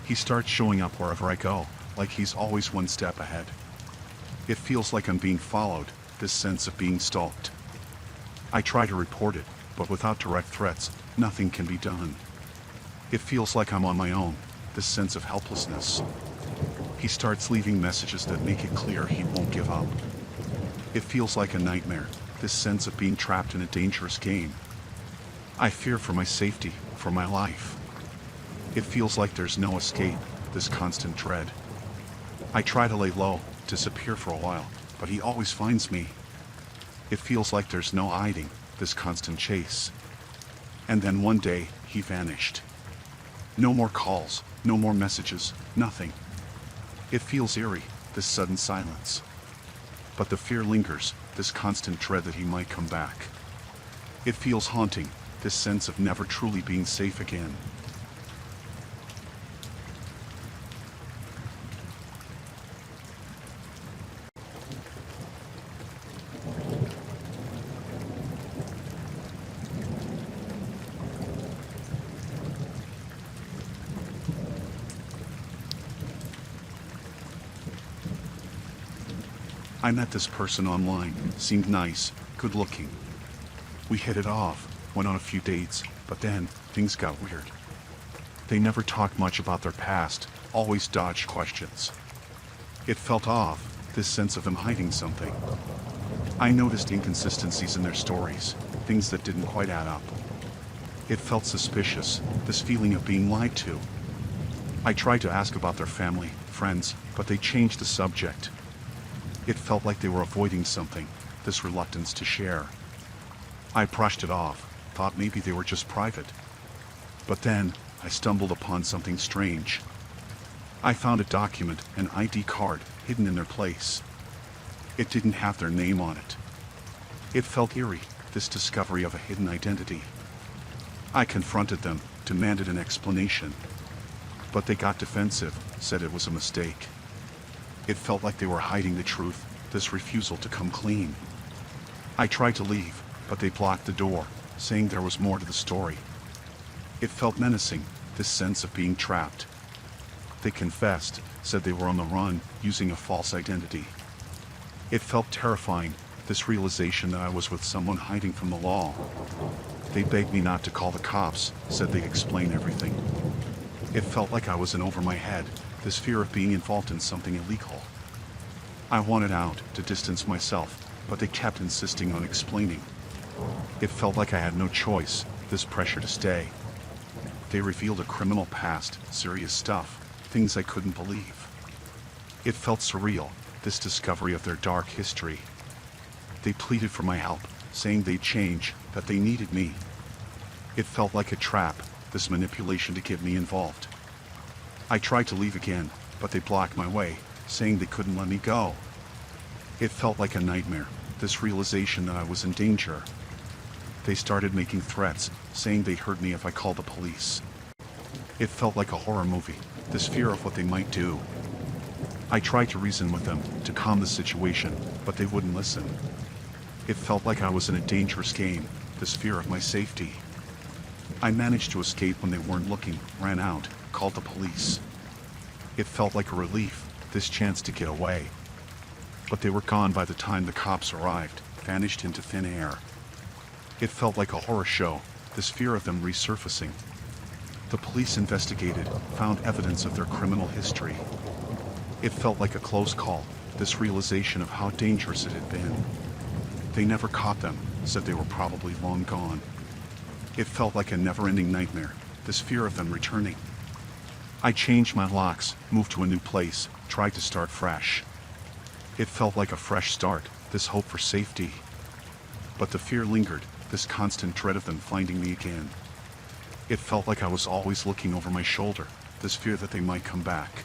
He starts showing up wherever I go, like he's always one step ahead. It feels like I'm being followed, this sense of being stalked. I try to report it, but without direct threats, nothing can be done. It feels like I'm on my own, this sense of helplessness. He starts leaving messages that make it clear he won't give up. It feels like a nightmare, this sense of being trapped in a dangerous game. I fear for my safety, for my life. It feels like there's no escape, this constant dread. I try to lay low, disappear for a while, but he always finds me. It feels like there's no hiding, this constant chase. And then one day, he vanished. No more calls, no more messages, nothing. It feels eerie, this sudden silence. But the fear lingers, this constant dread that he might come back. It feels haunting, this sense of never truly being safe again. I met this person online, seemed nice, good looking. We hit it off, went on a few dates, but then things got weird. They never talked much about their past, always dodged questions. It felt off, this sense of them hiding something. I noticed inconsistencies in their stories, things that didn't quite add up. It felt suspicious, this feeling of being lied to. I tried to ask about their family, friends, but they changed the subject. It felt like they were avoiding something, this reluctance to share. I brushed it off, thought maybe they were just private. But then, I stumbled upon something strange. I found a document, an ID card, hidden in their place. It didn't have their name on it. It felt eerie, this discovery of a hidden identity. I confronted them, demanded an explanation. But they got defensive, said it was a mistake. It felt like they were hiding the truth, this refusal to come clean. I tried to leave, but they blocked the door, saying there was more to the story. It felt menacing, this sense of being trapped. They confessed, said they were on the run, using a false identity. It felt terrifying, this realization that I was with someone hiding from the law. They begged me not to call the cops, said they'd explain everything. It felt like I was in over my head, this fear of being involved in something illegal. I wanted out, to distance myself, but they kept insisting on explaining. It felt like I had no choice, this pressure to stay. They revealed a criminal past, serious stuff, things I couldn't believe. It felt surreal, this discovery of their dark history. They pleaded for my help, saying they'd change, that they needed me. It felt like a trap, this manipulation to get me involved. I tried to leave again, but they blocked my way, saying they couldn't let me go. It felt like a nightmare, this realization that I was in danger. They started making threats, saying they'd hurt me if I called the police. It felt like a horror movie, this fear of what they might do. I tried to reason with them, to calm the situation, but they wouldn't listen. It felt like I was in a dangerous game, this fear of my safety. I managed to escape when they weren't looking, ran out, called the police. It felt like a relief, this chance to get away. But they were gone by the time the cops arrived, vanished into thin air. It felt like a horror show, this fear of them resurfacing. The police investigated, found evidence of their criminal history. It felt like a close call, this realization of how dangerous it had been. They never caught them, said they were probably long gone. It felt like a never-ending nightmare, this fear of them returning. I changed my locks, moved to a new place, tried to start fresh. It felt like a fresh start, this hope for safety. But the fear lingered, this constant dread of them finding me again. It felt like I was always looking over my shoulder, this fear that they might come back.